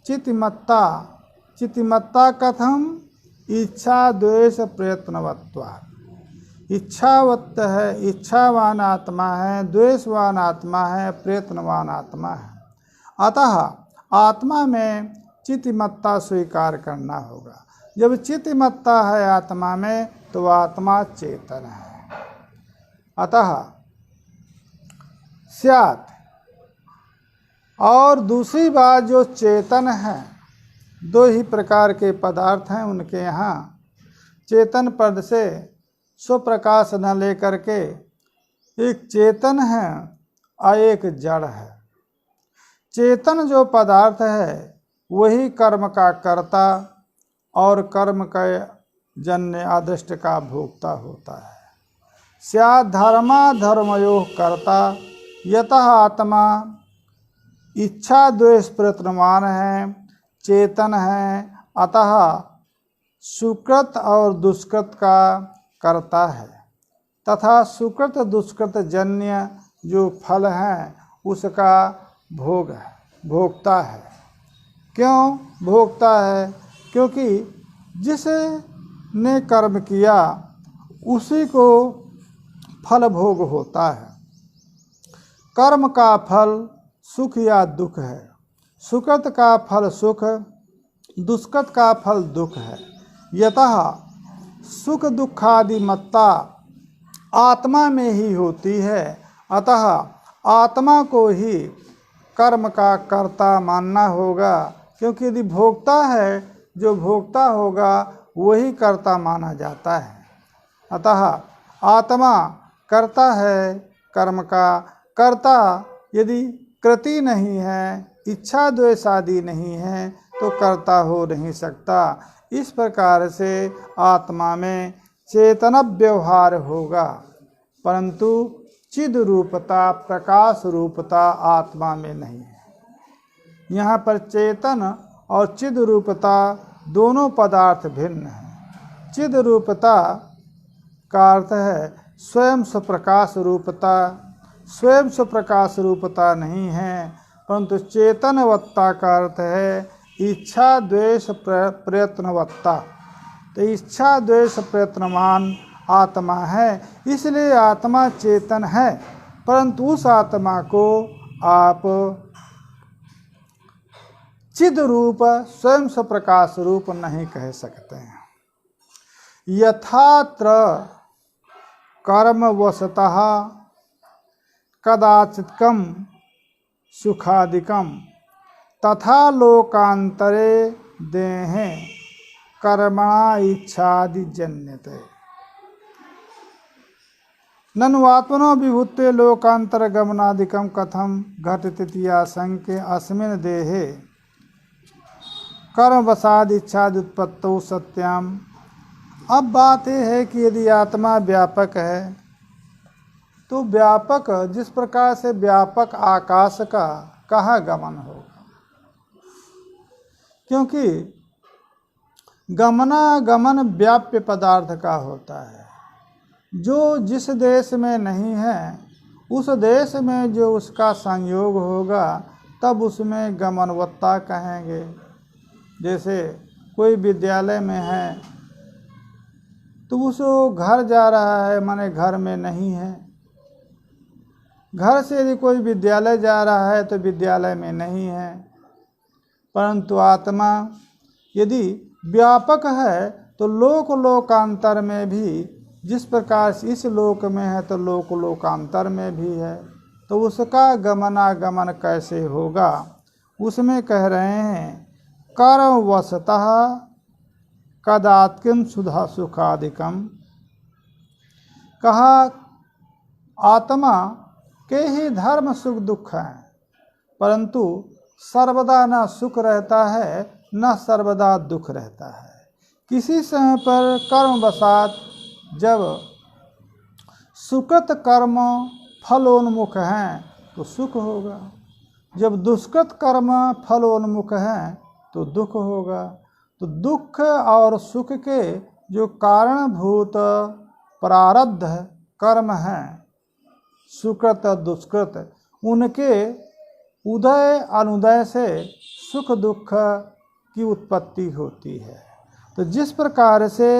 चितिमत्ता, चितिमत्ता कथम, इच्छा द्वेष प्रयत्नवत्वात्। इच्छावत्त है, इच्छावान आत्मा है, द्वेषवान आत्मा है, प्रयत्नवान आत्मा है। अतः आत्मा में चितिमत्ता स्वीकार करना होगा। जब चितिमत्ता है आत्मा में तो आत्मा चेतन है। अतः स्यात्। और दूसरी बात, जो चेतन है, दो ही प्रकार के पदार्थ हैं उनके यहाँ। चेतन पद से स्वप्रकाश न लेकर के एक चेतन है और एक जड़ है। चेतन जो पदार्थ है वही कर्म का कर्ता और कर्म का जन्य आदृष्ट का भोक्ता होता है। स्यात् धर्मा धर्मयोः कर्ता। यतः आत्मा इच्छा द्वेष प्रयत्नवान है, चेतन है, अतः सुकृत और दुष्कृत का करता है तथा सुकृत दुष्कृत जन्य जो फल हैं उसका भोग है, भोक्ता है। क्यों भोक्ता है? क्योंकि जिसने कर्म किया उसी को फल भोग होता है। कर्म का फल सुख या दुख है। सुकृत का फल सुख, दुष्कृत का फल दुख है। यतः सुख दुखादि मत्ता आत्मा में ही होती है। अतः आत्मा को ही कर्म का कर्ता मानना होगा, क्योंकि यदि भोक्ता है, जो भोक्ता होगा वही कर्ता माना जाता है। अतः आत्मा कर्ता है, कर्म का कर्ता यदि कृति नहीं है, इच्छा द्वेष आदि नहीं है तो कर्ता हो नहीं सकता। इस प्रकार से आत्मा में चेतन व्यवहार होगा, परंतु चिद रूपता, प्रकाश रूपता आत्मा में नहीं है। यहाँ पर चेतन और चिद रूपता दोनों पदार्थ भिन्न हैं। चिद रूपता का अर्थ है स्वयं स्वप्रकाश रूपता। स्वयं स्वप्रकाश रूपता नहीं है, परंतु चेतनवत्ता का अर्थ है इच्छा द्वेष प्रयत्नवत्ता। तो इच्छा द्वेष प्रयत्नमान आत्मा है, इसलिए आत्मा चेतन है, परंतु उस आत्मा को आप चिद रूप स्वयं स्वप्रकाश रूप नहीं कह सकते हैं। यथात्र कर्मवशतः कदाचित्कम सुखादिकम तथा लोकांतरे देहे कर्मणा इच्छादि जन्यते। नन्वात्मनो विभूते लोकांतर गमनादिकम कथम घटति आशंके अस्मिन् देहे कर्मवशाद इच्छादि उत्पत्तौ सत्याम। अब बात यह है कि यदि आत्मा व्यापक है तो व्यापक जिस प्रकार से व्यापक आकाश का कहाँ गमन होगा, क्योंकि गमनागमन व्याप्य पदार्थ का होता है। जो जिस देश में नहीं है उस देश में जो उसका संयोग होगा तब उसमें गमनवत्ता कहेंगे। जैसे कोई विद्यालय में है तो उसको घर जा रहा है, माने घर में नहीं है। घर से यदि कोई विद्यालय जा रहा है तो विद्यालय में नहीं है। परंतु आत्मा यदि व्यापक है तो लोक लोकांतर में भी, जिस प्रकार से इस लोक में है तो लोक लोकांतर में भी है, तो उसका गमनागमन कैसे होगा। उसमें कह रहे हैं कर्मवशतः कदात्किम सुधा सुखादिकम। कहा आत्मा के ही धर्म सुख दुख हैं, परंतु सर्वदा न सुख रहता है न सर्वदा दुख रहता है। किसी समय पर कर्मवशात जब सुकृत कर्म फलोन्मुख हैं तो सुख होगा, जब दुष्कृत कर्म फलोन्मुख हैं तो दुख होगा। तो दुख और सुख के जो कारणभूत प्रारब्ध कर्म हैं, सुकृत दुष्कृत, उनके उदय अनुदय से सुख दुख की उत्पत्ति होती है। तो जिस प्रकार से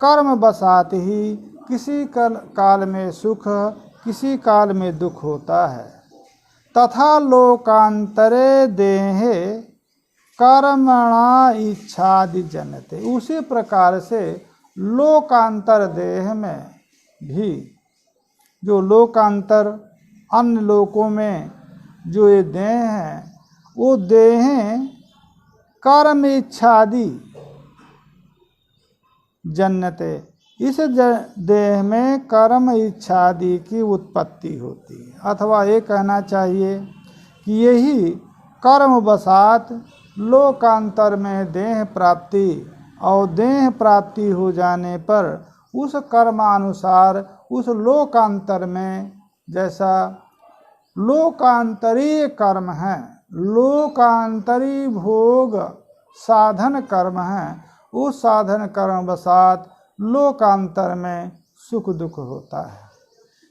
कर्म बसात ही किसी काल में सुख किसी काल में दुख होता है, तथा लोकांतरे देहे कर्मणा इच्छादि जनते। उसी प्रकार से लोकांतर देह में भी, जो लोकांतर अन्य लोकों में जो ये देह हैं, वो देहें कर्म इच्छादि जन्नते। इस देह में कर्म इच्छादि की उत्पत्ति होती है। अथवा ये कहना चाहिए कि यही कर्म बसात लोकांतर में देह प्राप्ति, और देह प्राप्ति हो जाने पर उस कर्मानुसार उस लोकांतर में, जैसा लोकांतरीय कर्म है, लोकांतरी भोग साधन कर्म है, उस साधन कर्म बसात लोकांतर में सुख दुख होता है।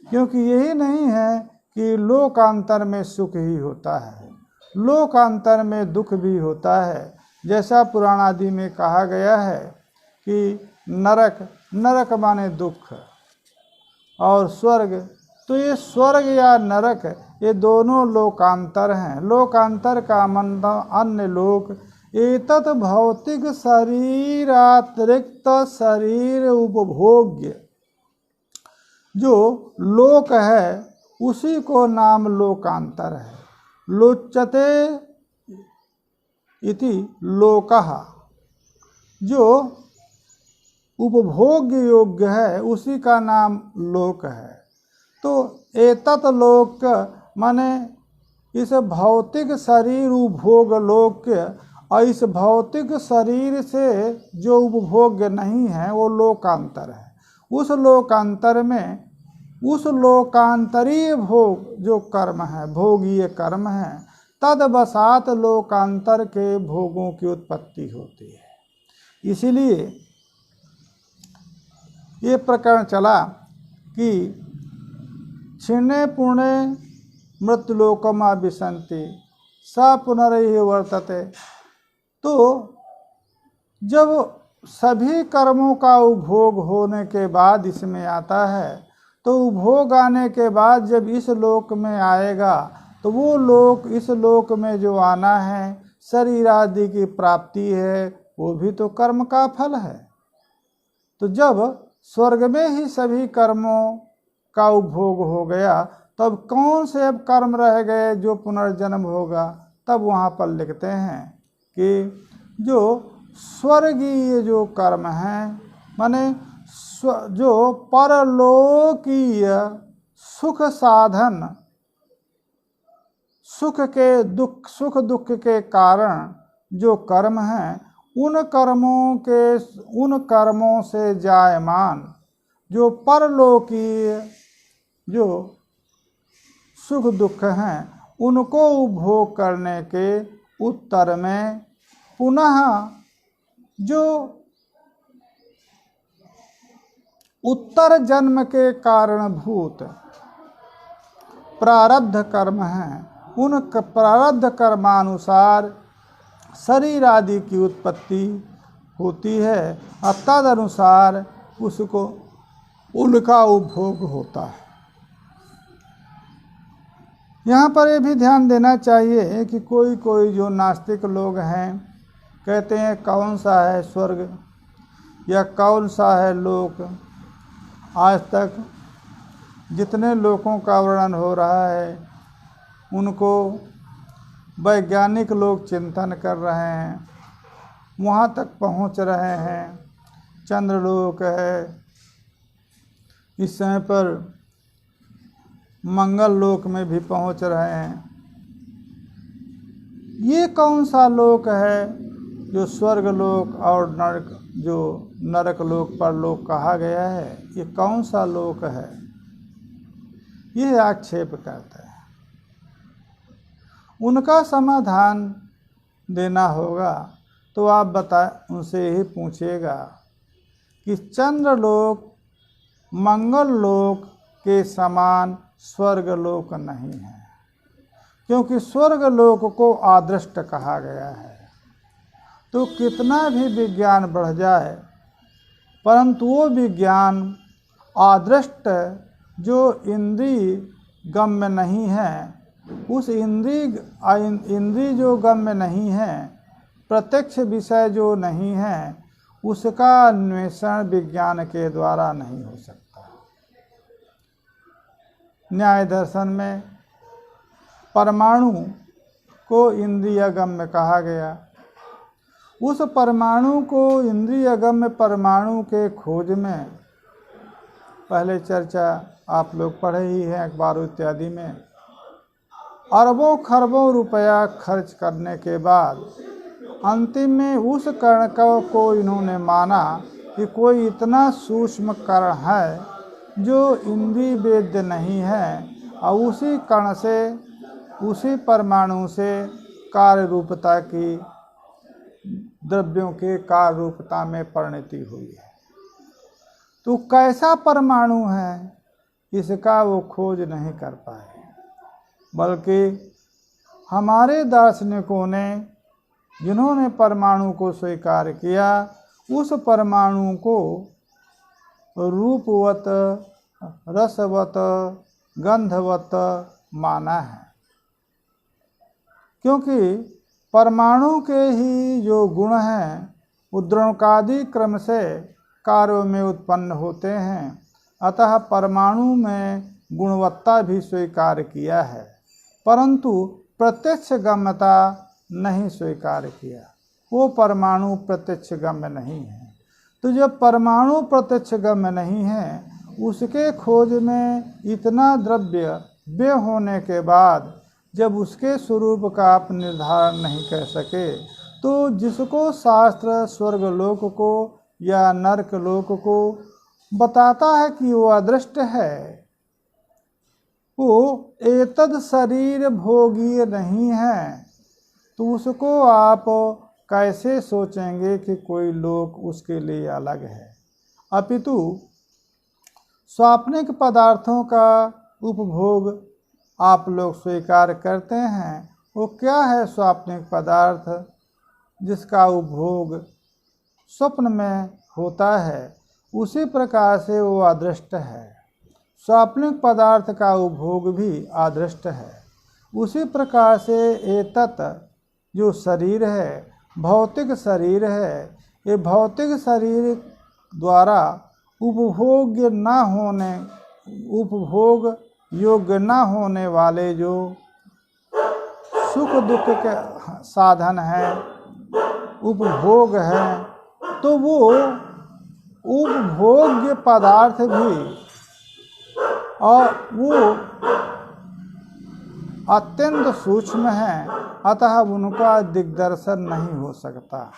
क्योंकि यही नहीं है कि लोकांतर में सुख ही होता है, लोकांतर में दुख भी होता है। जैसा पुराण आदि में कहा गया है कि नरक, नरक माने दुख, और स्वर्ग, तो ये स्वर्ग या नरक ये दोनों लोकांतर हैं। लोकांतर का मतलब अन्य लोक। एतत् भौतिक शरीरातिरिक्त शरीर उपभोग्य जो लोक है उसी को नाम लोकांतर है। लोच्यते इति लोकः, जो उपभोग्य योग्य है उसी का नाम लोक है। तो एतत् लोक माने इस भौतिक शरीर उपभोग लोक, और इस भौतिक शरीर से जो उपभोग्य नहीं है वो लोकांतर है। उस लोकांतर में उस लोकांतरीय भोग जो कर्म है, भोगीय कर्म है, तद बसात लोकांतर के भोगों की उत्पत्ति होती है। इसीलिए ये प्रकरण चला कि क्षीणे पुणे मृत्युलोकमा विसंति स पुनरैव वर्तते। तो जब सभी कर्मों का उपभोग होने के बाद इसमें आता है, तो उपभोग आने के बाद जब इस लोक में आएगा तो वो लोक, इस लोक में जो आना है, शरीर आदि की प्राप्ति है, वो भी तो कर्म का फल है। तो जब स्वर्ग में ही सभी कर्मों का उपभोग हो गया, तब कौन से अब कर्म रह गए जो पुनर्जन्म होगा? तब वहाँ पर लिखते हैं कि जो स्वर्गीय जो कर्म हैं, माने जो परलोकीय सुख साधन, सुख दुख के कारण जो कर्म हैं, उन कर्मों से जायमान जो परलोकीय जो सुख दुख हैं, उनको उपभोग करने के उत्तर में पुनः जो उत्तर जन्म के कारणभूत प्रारब्ध कर्म हैं, उन प्रारब्ध कर्मानुसार शरीर आदि की उत्पत्ति होती है और तदनुसार उसको उनका उपभोग होता है। यहाँ पर ये भी ध्यान देना चाहिए कि कोई जो नास्तिक लोग हैं, कहते हैं कौन सा है स्वर्ग या कौन सा है लोक। आज तक जितने लोकों का वर्णन हो रहा है, उनको वैज्ञानिक लोग चिंतन कर रहे हैं, वहाँ तक पहुँच रहे हैं। चंद्रलोक है, इस समय पर मंगल लोक में भी पहुँच रहे हैं। ये कौन सा लोक है जो स्वर्ग लोक और नरक, जो नरक लोक पर लोक कहा गया है, ये कौन सा लोक है? ये आक्षेप करते हैं। उनका समाधान देना होगा तो आप उनसे ही पूछिएगा कि चंद्रलोक मंगल लोक के समान स्वर्ग लोक नहीं है, क्योंकि स्वर्ग लोक को आदृष्ट कहा गया है। तो कितना भी विज्ञान बढ़ जाए, परंतु वो विज्ञान आदृष्ट जो इंद्रिय गम्य नहीं है, उस इंद्रिय जो गम्य नहीं है, प्रत्यक्ष विषय जो नहीं है, उसका अन्वेषण विज्ञान के द्वारा नहीं हो सकता। न्याय दर्शन में परमाणु को इंद्रिय गम्य कहा गया। उस परमाणु को इंद्रिय गम्य परमाणु के खोज में पहले चर्चा आप लोग पढ़े ही हैं अखबारों इत्यादि में। अरबों खरबों रुपया खर्च करने के बाद अंतिम में उस कण को इन्होंने माना कि कोई इतना सूक्ष्म कण है जो इंद्रिय वेद्य नहीं है, और उसी कण से, उसी परमाणु से कार्य रूपता की, द्रव्यों के कार्य रूपता में परिणति हुई है। तो कैसा परमाणु है, इसका वो खोज नहीं कर पाए, बल्कि हमारे दार्शनिकों ने, जिन्होंने परमाणु को स्वीकार किया, उस परमाणु को रूपवत, रसवत, गंधवत माना है। क्योंकि परमाणु के ही जो गुण हैं, उद्रणकादि क्रम से कार्यों में उत्पन्न होते हैं, अतः परमाणु में गुणवत्ता भी स्वीकार किया है, परंतु प्रत्यक्ष गम्यता नहीं स्वीकार किया। वो परमाणु प्रत्यक्ष गम्य नहीं है। तो जब परमाणु प्रत्यक्ष गम्य नहीं है, उसके खोज में इतना द्रव्य व्यय होने के बाद जब उसके स्वरूप का आप निर्धारण नहीं कर सके, तो जिसको शास्त्र स्वर्गलोक को या नरक लोक को बताता है कि वो अदृष्ट है, वो एतद शरीर भोगीय नहीं है, तो उसको आप कैसे सोचेंगे कि कोई लोक उसके लिए अलग है? अपितु स्वाप्निक पदार्थों का उपभोग आप लोग स्वीकार करते हैं। वो क्या है स्वाप्निक पदार्थ जिसका उपभोग स्वप्न में होता है, उसी प्रकार से वो अदृष्ट है। स्वाप्निक पदार्थ का उपभोग भी अदृष्ट है। उसी प्रकार से एतत् जो शरीर है, भौतिक शरीर है, ये भौतिक शरीर द्वारा उपभोग योग्य न होने वाले जो सुख दुख के साधन हैं, उपभोग हैं, तो वो उपभोग्य पदार्थ भी और वो अत्यंत सूक्ष्म है, अतः उनका दिग्दर्शन नहीं हो सकता।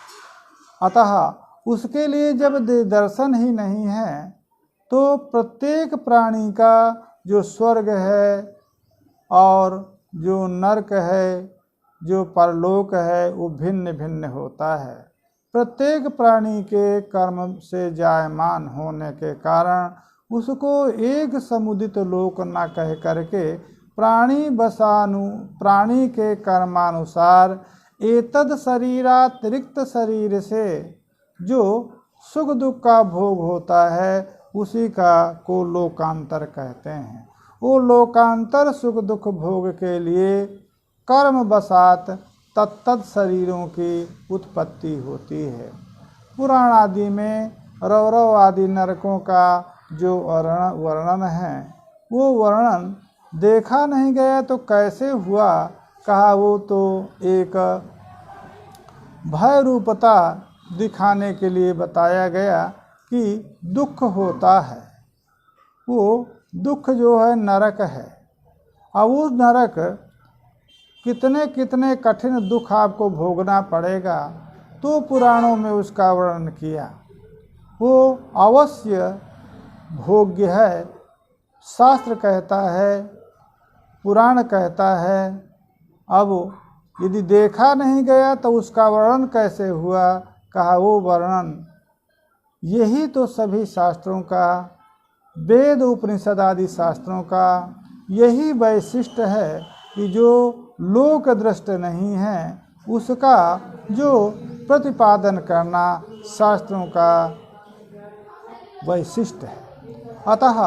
अतः उसके लिए जब दिग्दर्शन ही नहीं है तो प्रत्येक प्राणी का जो स्वर्ग है और जो नरक है, जो परलोक है, वो भिन्न भिन्न होता है। प्रत्येक प्राणी के कर्म से जायमान होने के कारण उसको एक समुदित लोक न कह करके प्राणी के कर्मानुसार एतद शरीरातिरिक्त शरीर से जो सुख दुख का भोग होता है उसी को लोकांतर कहते हैं। वो लोकांतर सुख दुख भोग के लिए कर्म बसात तत्तद शरीरों की उत्पत्ति होती है। पुराण आदि में रौरव आदि नरकों का जो वर्णन है, वो वर्णन देखा नहीं गया तो कैसे हुआ, कहा वो तो एक भय रूपता दिखाने के लिए बताया गया कि दुख होता है। वो दुख जो है नरक है। अब उस नरक कितने कितने कठिन दुख आपको भोगना पड़ेगा, तो पुराणों में उसका वर्णन किया। वो अवश्य भोग्य है। शास्त्र कहता है, पुराण कहता है। अब यदि देखा नहीं गया तो उसका वर्णन कैसे हुआ, कहा वो वर्णन यही तो सभी शास्त्रों का, वेद उपनिषद आदि शास्त्रों का यही वैशिष्ट है कि जो लोक दृष्ट नहीं है उसका जो प्रतिपादन करना शास्त्रों का वैशिष्ट है। अतः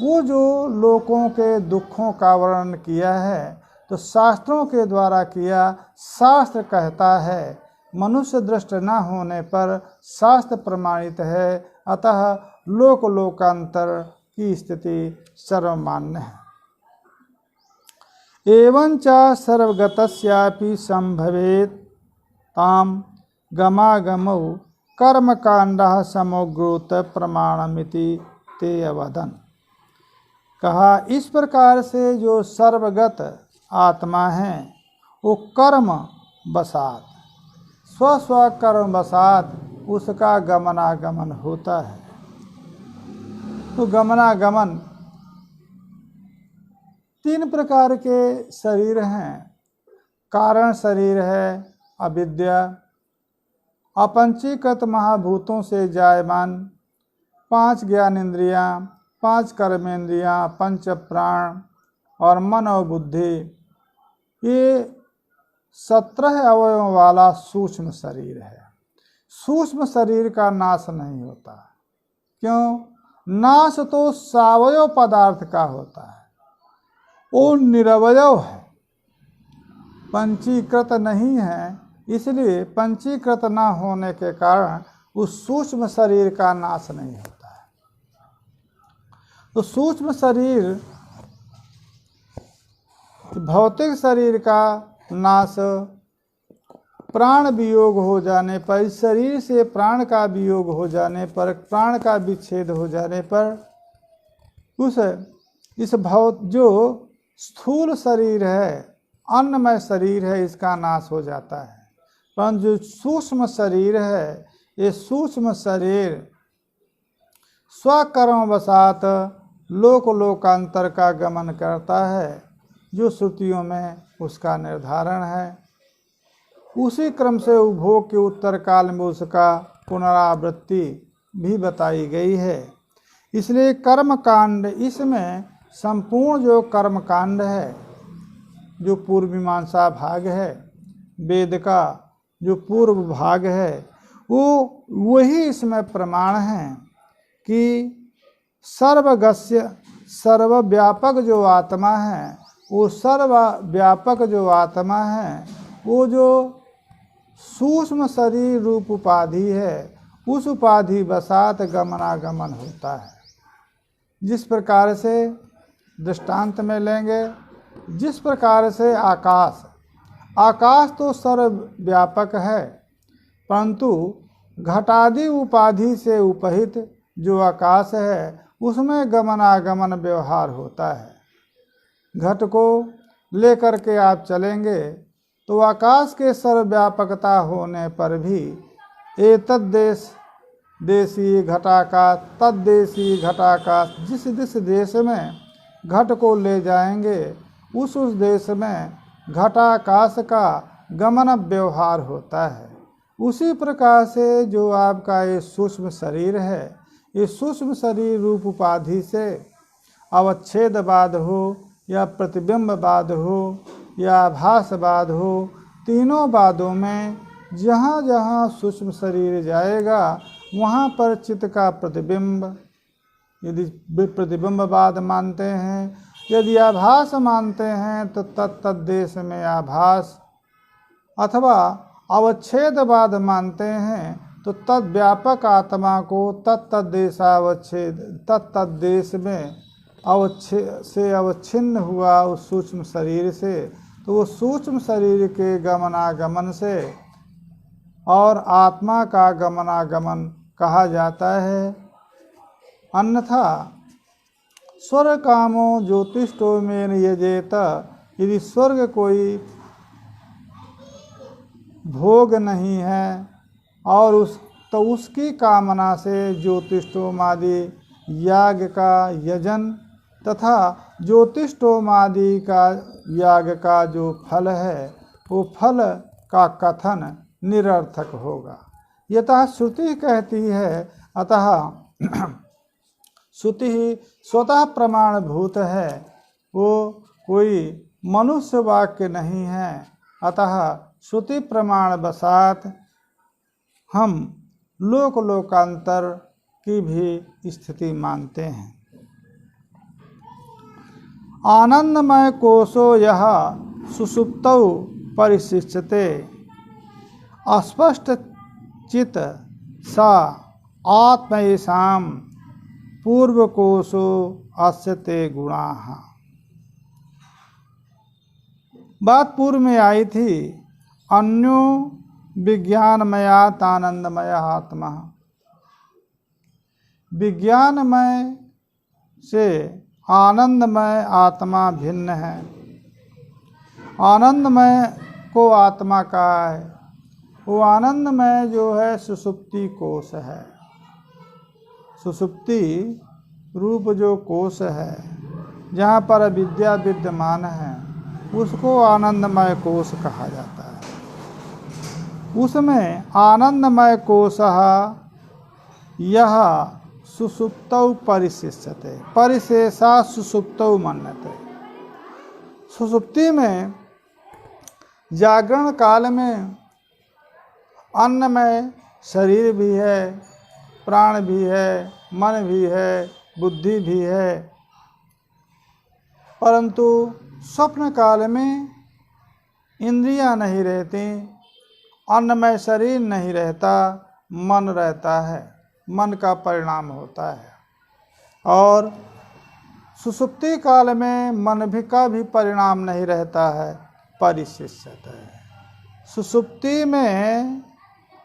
वो जो लोकों के दुखों का वर्णन किया है तो शास्त्रों के द्वारा किया। शास्त्र कहता है, मनुष्य दृष्ट न होने पर शास्त्र प्रमाणित है। अतः लोक लोकांतर की स्थिति सर्वमान्य है। एवंच सर्वगतस्यापि संभवेत ताम गमागमौ कर्मकांडः समग्रोत प्रमाणमिति ते अवदन्। कहा इस प्रकार से जो सर्वगत आत्मा है वो कर्म बसात, स्व कर्म बसात उसका गमनागमन होता है। तो गमनागमन तीन प्रकार के शरीर हैं। कारण शरीर है अविद्या, अपंचीकृत महाभूतों से जायमान 5 ज्ञानेन्द्रियाँ, 5 कर्मेंद्रियाँ, 5 प्राण और मन और बुद्धि, ये 17 अवयवों वाला सूक्ष्म शरीर है। सूक्ष्म शरीर का नाश नहीं होता। क्यों? नाश तो सावयव पदार्थ का होता है, वो निरवयव है, पंचीकृत नहीं है। इसलिए पंचीकृत न होने के कारण उस सूक्ष्म शरीर का नाश नहीं होता है। तो सूक्ष्म शरीर, भौतिक शरीर का नाश प्राण वियोग हो जाने पर, इस शरीर से प्राण का वियोग हो जाने पर, प्राण का विच्छेद हो जाने पर इस जो स्थूल शरीर है, अन्नमय शरीर है, इसका नाश हो जाता है। परंतु जो सूक्ष्म शरीर है, ये सूक्ष्म शरीर स्वकर्मवशात लोक लोकांतर का गमन करता है, जो श्रुतियों में उसका निर्धारण है। उसी क्रम से उपभोग के उत्तर काल में उसका पुनरावृत्ति भी बताई गई है। इसलिए कर्म कांड, इसमें संपूर्ण जो कर्म कांड है, जो पूर्व मीमांसा भाग है, वेद का जो पूर्व भाग है, वही इसमें प्रमाण है कि सर्वगस्य, सर्वव्यापक जो आत्मा है, वो सर्वव्यापक जो आत्मा है, वो जो सूक्ष्म शरीर रूप उपाधि है, उस उपाधि वसात गमनागमन होता है। जिस प्रकार से दृष्टांत में लेंगे, जिस प्रकार से आकाश तो सर्वव्यापक है, परंतु घटादि उपाधि से उपहित जो आकाश है, उसमें गमनागमन व्यवहार होता है। घट को लेकर के आप चलेंगे तो आकाश के सर्वव्यापकता होने पर भी एतद्देश देशी घटाकाश, तद्देशी घटाकाश, जिस देश में घट को ले जाएंगे उस देश में घटाकाश का गमन व्यवहार होता है। उसी प्रकार से जो आपका ये सूक्ष्म शरीर है, ये सूक्ष्म शरीर रूप उपाधि से अवच्छेदवाद हो या प्रतिबिंबवाद हो या आभासवाद हो, तीनों वादों में जहाँ जहाँ सूक्ष्म शरीर जाएगा वहाँ पर चित्त का प्रतिबिंब, यदि प्रतिबिंबवाद मानते हैं, यदि आभास मानते हैं तो तत्देश में आभास, अथवा अवच्छेदवाद मानते हैं तो तद्व्यापक आत्मा को तत्देश में अवच्छिन्न हुआ उस सूक्ष्म शरीर से, तो वो सूक्ष्म शरीर के गमनागमन से और आत्मा का गमनागमन कहा जाता है। अन्यथा स्वर्ग कामो ज्योतिष्ठो में यजेत, यदि स्वर्ग कोई भोग नहीं है और उसकी कामना से ज्योतिष्ठोमादि याग का यजन तथा ज्योतिष्ठोमादि का याग का जो फल है, वो फल का कथन निरर्थक होगा। यतः श्रुति कहती है, अतः श्रुति ही स्वतः प्रमाणभूत है, वो कोई मनुष्य वाक्य नहीं है। अतः श्रुति प्रमाण बसात हम लोकांतर की भी स्थिति मानते हैं। आनंदमय कोशो यह सुषुप्तौ परिशिष्यते, अस्पष्ट चित सा आत्मैषाम पूर्व कोशो अस्यते गुणाः। बात पूर्व में आई थी, अन्यो विज्ञानमयात आनंदमय आत्मा। विज्ञानमय से आनंदमय आत्मा भिन्न है। आनंदमय को आत्मा कहा है, वो आनंदमय जो है सुषुप्ति कोश है। सुषुप्ति रूप जो कोश है, जहाँ पर अविद्या विद्यमान है, उसको आनंदमय कोश कहा जाता है। उसमें आनंदमय कोशः यह सुषुप्तौ परिशिष्यते, परिशेषा सुषुप्तौ मन्यते। सुषुप्ति में जागरण काल में अन्नमय शरीर भी है, प्राण भी है, मन भी है, बुद्धि भी है, परंतु स्वप्न काल में इंद्रियां नहीं रहती, अन्नमय शरीर नहीं रहता, मन रहता है, मन का परिणाम होता है। और सुषुप्ति काल में मन भी का भी परिणाम नहीं रहता है, परिशिष्यत है। सुषुप्ति में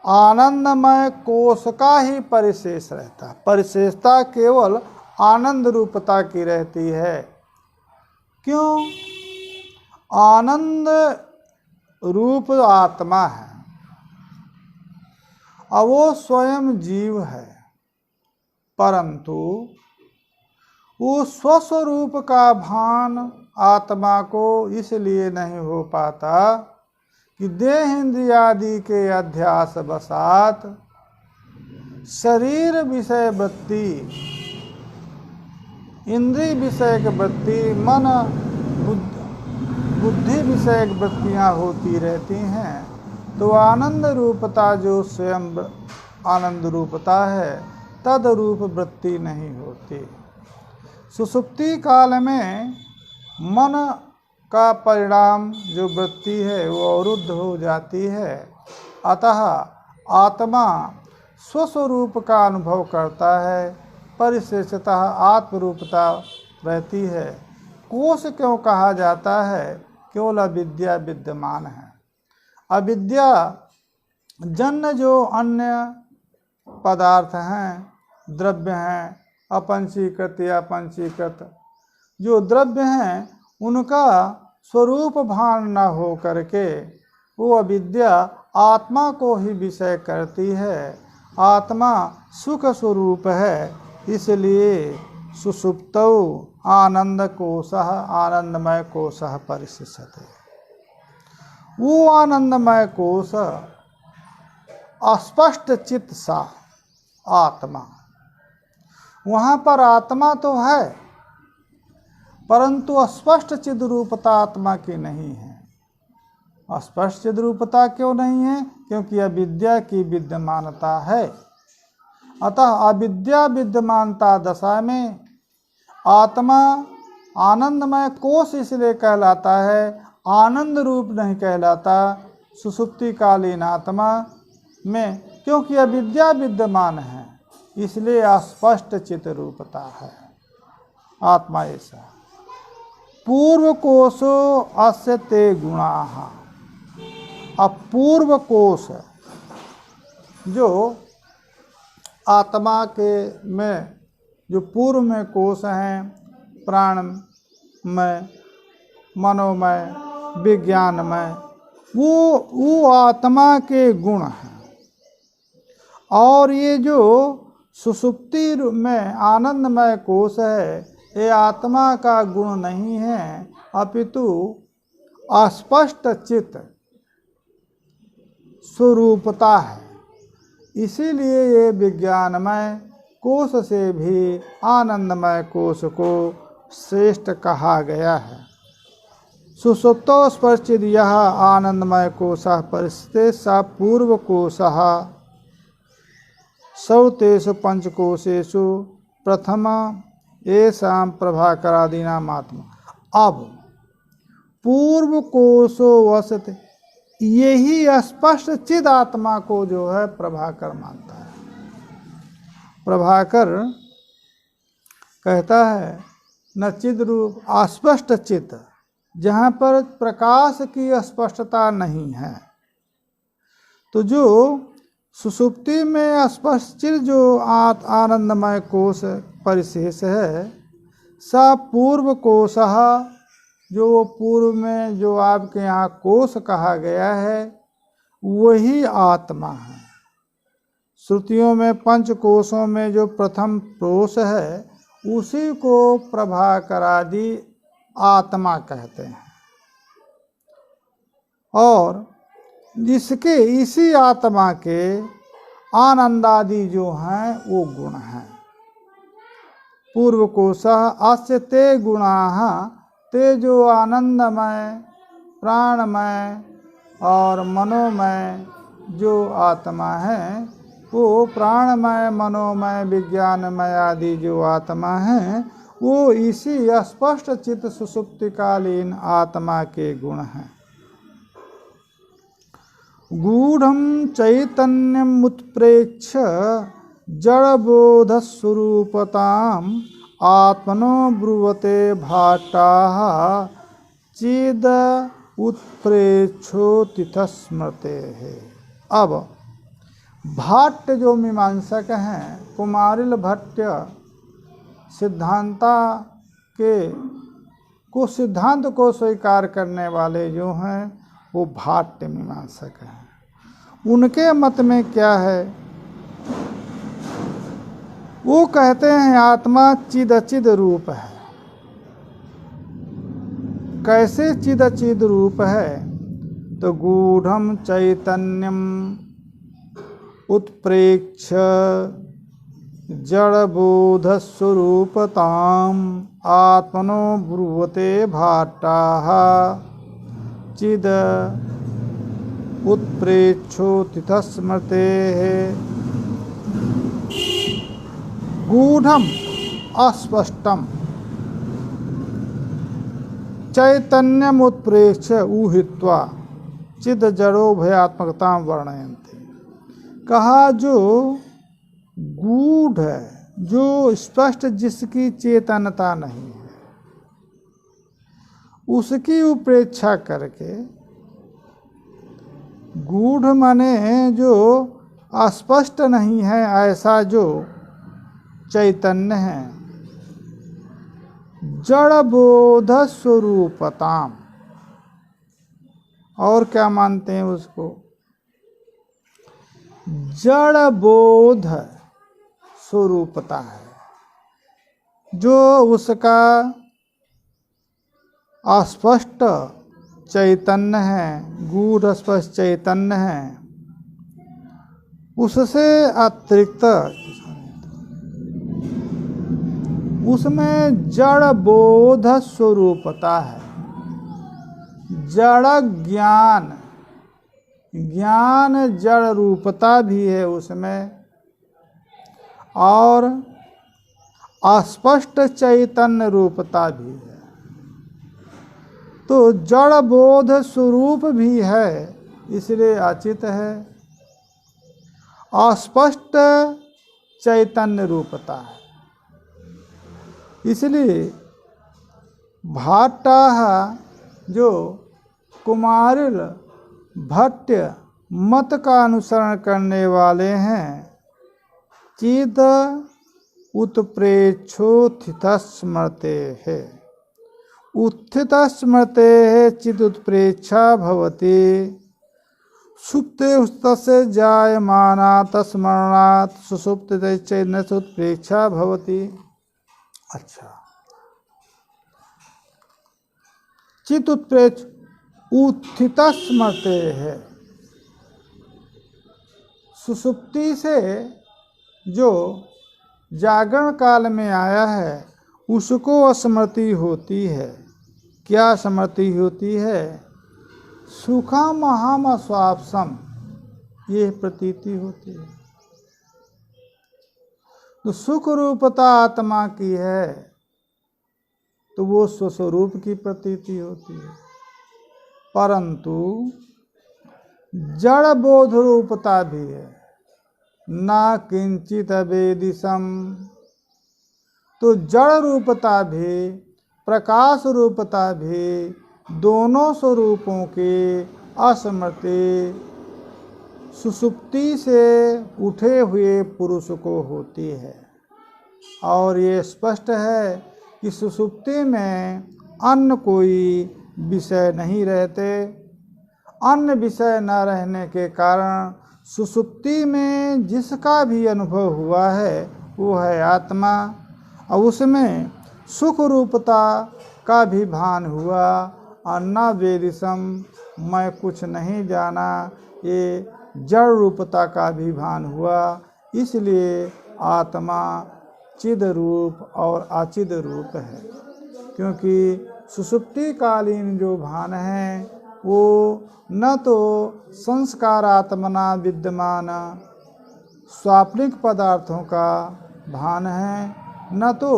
आनंदमय कोश का ही परिशेष रहता है, परिशेषता केवल आनंद रूपता की रहती है। क्यों? आनंद रूप आत्मा है और वो स्वयं जीव है, परंतु वो स्वस्वरूप का भान आत्मा को इसलिए नहीं हो पाता कि देह इंद्रियादि के अध्यास बसात शरीर विषय वृत्ति इंद्रिय विषयक वृत्ति, मन बुद्धि विषयक वृत्तियाँ होती रहती हैं, तो आनंद रूपता जो स्वयं आनंद रूपता है तद रूप वृत्ति नहीं होती। सुषुप्ति काल में मन का परिणाम जो वृत्ति है वो अवरुद्ध हो जाती है, अतः आत्मा स्वस्वरूप का अनुभव करता है, परिशेषतः आत्मरूपता रहती है। कोश क्यों कहा जाता है? केवल अविद्या विद्यमान है। अविद्या जन्य जो अन्य पदार्थ हैं, द्रव्य हैं, अपंचीकृत या पंचीकृत जो द्रव्य हैं, उनका स्वरूप भान न हो करके वो अविद्या आत्मा को ही विषय करती है। आत्मा सुख स्वरूप है, इसलिए सुषुप्तौ आनंद कोशः आनंदमय कोशः परिशिष्यते। वो आनंदमय कोश अस्पष्ट चित्त सा आत्मा, वहाँ पर आत्मा तो है परंतु अस्पष्ट चिद रूपता आत्मा की नहीं है। अस्पष्ट चिद रूपता क्यों नहीं है? क्योंकि अविद्या की विद्यमानता है। अतः अविद्या विद्यमानता दशा में आत्मा आनंदमय कोश इसलिए कहलाता है, आनंद रूप नहीं कहलाता सुषुप्ति कालीन आत्मा में, क्योंकि अविद्या विद्यमान है, इसलिए अस्पष्ट चित रूपता है आत्मा ऐसा। पूर्व कोशो अस्य ते गुणाः। अब पूर्व कोश जो आत्मा के में जो पूर्व में कोश हैं, प्राणमय, मनोमय, विज्ञानमय, वो आत्मा के गुण हैं। और ये जो सुषुप्ति में आनंदमय कोश है, ये आत्मा का गुण नहीं है, अपितु अस्पष्ट चित्त स्वरूपता है। इसीलिए ये विज्ञानमय कोश से भी आनंदमय कोश को श्रेष्ठ कहा गया है। सुषुप्तो स्पर्शित यह आनंदमय कोशः परिस्थिते सा पूर्व कोशः सौतेषु पंचकोशेषु प्रथम येषां प्रभाकरादीनाम् आत्मा। अब पूर्व कोशो वसते, यही स्पष्ट चिद आत्मा को जो है प्रभाकर मानता है। प्रभाकर कहता है न चिद रूप अस्पष्ट चित, जहाँ पर प्रकाश की स्पष्टता नहीं है। तो जो सुषुप्ति में स्पष्ट चिद जो आनंदमय कोश परिशेष है, सा पूर्व कोशः, जो पूर्व में जो आपके यहाँ कोश कहा गया है वही आत्मा है। श्रुतियों में पंच कोशों में जो प्रथम कोश है उसी को प्रभाकरादि आत्मा कहते हैं, और जिसके इसी आत्मा के आनंदादि जो हैं वो गुण हैं। पूर्व कोशः अस्य ते गुणाः, ते जो आनंदमय, प्राणमय और मनोमय जो आत्मा है, वो प्राणमय, मनोमय, विज्ञानमय आदि जो आत्मा है वो इसी स्पष्ट चित्त सुषुप्तिकालीन आत्मा के गुण हैं। गूढ़ं चैतन्यम् उत्प्रेक्ष्य जड़बोध स्वरूपताम् आत्मनो ब्रुवते भाटाः चिद उत्प्रेक्षो तिथ स्मृते है। अब भाट्ट जो मीमांसक हैं, कुमारिल भट्ट सिद्धांता के को सिद्धांत को स्वीकार करने वाले जो हैं वो भाट्ट मीमांसक हैं। उनके मत में क्या है? वो कहते हैं आत्मा चिदचिद रूप है। कैसे चिदचिद रूप है? तो गूढ़ं चैतन्यम उत्प्रेक्ष्य जड़बोधस्वरूपताम् आत्मनो ब्रुवते भाट्टाः चिद उत्प्रेक्षोतिथ स्मृतेः गूढ़म अस्पष्टम चैतन्यम उत्प्रेक्ष्य ऊहित्वा चिद जड़ो भयात्मकता वर्णयन्ते। कहा जो गूढ़ है, जो स्पष्ट जिसकी चेतनता नहीं है, उसकी उपेक्षा करके, गूढ़ माने जो अस्पष्ट नहीं है ऐसा जो चैतन्य है, जड़ बोध स्वरूपताम, और क्या मानते हैं उसको, जड़ बोध स्वरूपता है, जो उसका अस्पष्ट चैतन्य है, गूढ़ स्पष्ट चैतन्य है, उससे अतिरिक्त उसमें जड़ बोध स्वरूपता है, जड़ ज्ञान, ज्ञान जड़ रूपता भी है उसमें, और अस्पष्ट चैतन्य रूपता भी है। तो जड़ बोध स्वरूप भी है इसलिए अचित है, अस्पष्ट चैतन्य रूपता है इसलिए भाट्टाः जो कुमारिल भट्ट मत का अनुसरण करने वाले हैं, चिद उत्प्रेक्षोत्थित स्मृते है, उत्थित स्मृते है चिद उत्प्रेक्षा भवति, सुप्ते तस्य जायमानात् स्मरणात् सुसुप्ते चैतन्य उत्प्रेक्षा भवति। अच्छा, चित उत्प्रेक्ष उत्थित स्मृते है, सुसुप्ति से जो जागरण काल में आया है उसको स्मृति होती है। क्या स्मृति होती है? सुखम अहम स्वापसम, ये प्रतीति होती है। तो सुख रूपता आत्मा की है तो वो स्वस्वरूप की प्रतीति होती है, परंतु जड़ बोध रूपता भी है, ना किंचित अवेदिशम। तो जड़ रूपता भी प्रकाश रूपता भी दोनों स्वरूपों की अस्मृति सुसुप्ति से उठे हुए पुरुष को होती है। और ये स्पष्ट है कि सुसुप्ति में अन्य कोई विषय नहीं रहते, अन्य विषय न रहने के कारण सुसुप्ति में जिसका भी अनुभव हुआ है वो है आत्मा, और उसमें सुख रूपता का भी भान हुआ। अन्ना वेदिशम, मैं कुछ नहीं जाना, ये जड़ रूपता का भी भान हुआ। इसलिए आत्मा चिद रूप और अचिद रूप है, क्योंकि सुसुप्ति कालीन जो भान है वो न तो संस्कारात्मना विद्यमान स्वाप्निक पदार्थों का भान है, न तो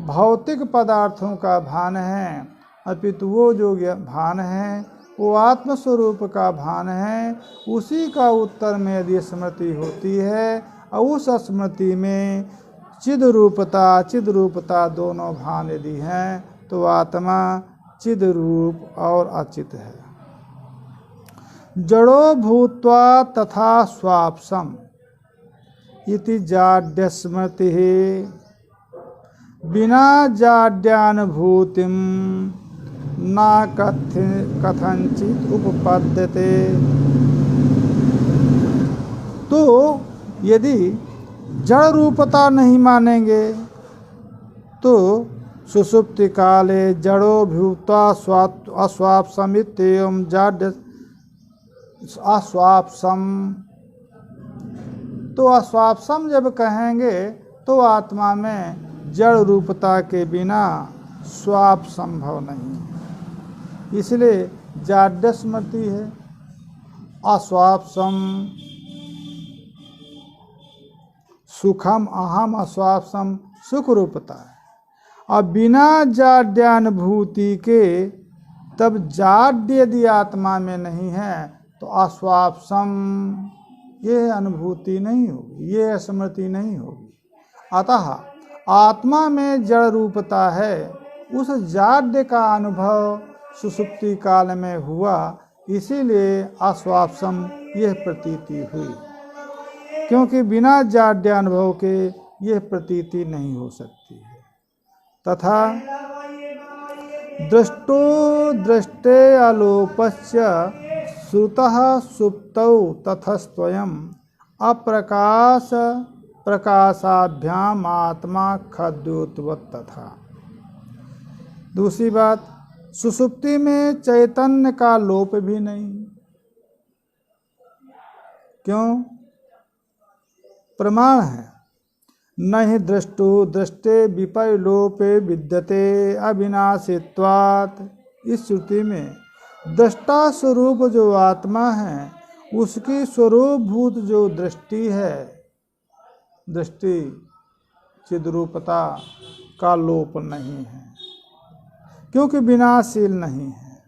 भौतिक पदार्थों का भान है, अपितु वो जो भान है वो आत्मस्वरूप का भान है। उसी का उत्तर में यदि स्मृति होती है और उस स्मृति में चिद रूपता चिद रूपता दोनों भान यदि हैं तो आत्मा चिद रूप और अचित है। जड़ो भूत्वा तथा स्वापसम इति जाड्य स्मृति बिना जाड्यानुभूतिम ना कथंचित उपपद्यते। तो यदि जड़ रूपता नहीं मानेंगे तो सुषुप्ति काले जड़ो भूत्वा अस्वापसमित्येवं जाड्य अस्वापसम तो अस्वापसम जब कहेंगे तो आत्मा में जड़ रूपता के बिना स्वाप संभव नहीं है। इसलिए जाड्य स्मृति है। अस्वापसम सुखम अहम अस्वापसम सुख रूपता है। अब बिना जाड्यानुभूति के तब जाड्य यदि आत्मा में नहीं है तो अस्वापसम ये अनुभूति नहीं होगी, ये स्मृति नहीं होगी। अतः आत्मा में जड़ रूपता है, उस जाड्य का अनुभव सुषुप्ति काल में हुआ, इसीलिए अस्वापसम यह प्रतीति हुई, क्योंकि बिना जाड्य अनुभव के यह प्रतीति नहीं हो सकती है। तथा दृष्टो दृष्टे आलोपश्च श्रुतः सुप्तौ तथस्त्वयम् अप्रकाश प्रकाशाभ्याम आत्मा खद्योतवत् तथा। दूसरी बात, सुषुप्ति में चैतन्य का लोप भी नहीं। क्यों? प्रमाण है, नहि दृष्टो दृष्टे विपर्लोपे विद्यते अविनाशित्वात्। इस श्रुति में दृष्टा स्वरूप जो आत्मा है, उसकी स्वरूपभूत जो दृष्टि है, दृष्टि चिद्रूपता का लोप नहीं है, क्योंकि विनाशील नहीं है।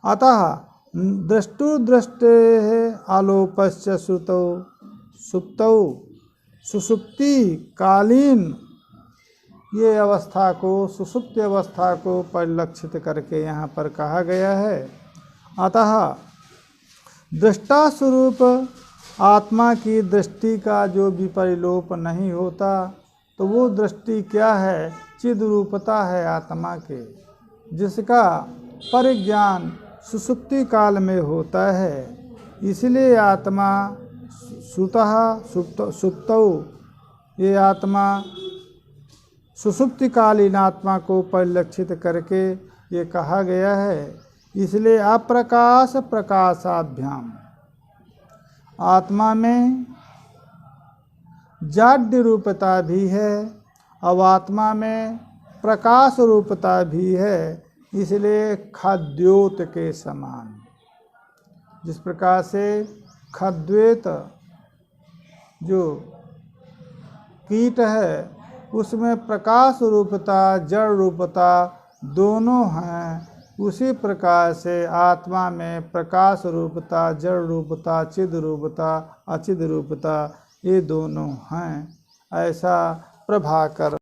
अतः दृष्टु दृष्टे आलोपश्च श्रुतौ सुप्तौ, सुषुप्ति कालीन ये अवस्था को, सुषुप्ति अवस्था को परिलक्षित करके यहाँ पर कहा गया है। अतः दृष्टा स्वरूप आत्मा की दृष्टि का जो विपरिलोप नहीं होता, तो वो दृष्टि क्या है? चिद रूपता है आत्मा के, जिसका परिज्ञान सुषुप्ति काल में होता है। इसलिए आत्मा सुतः सुप्तौ, ये आत्मा सुषुप्तिकालीन आत्मा को परिलक्षित करके ये कहा गया है। इसलिए अप्रकाश प्रकाशाभ्याम, आत्मा में जाड्य रूपता भी है, अब आत्मा में प्रकाश रूपता भी है। इसलिए खद्योत के समान, जिस प्रकार से खद्वेत जो कीट है उसमें प्रकाश रूपता जड़ रूपता दोनों हैं, उसी प्रकार से आत्मा में प्रकाश रूपता जड़ रूपता चिद रूपता अचिद रूपता ये दोनों हैं। ऐसा प्रभाकर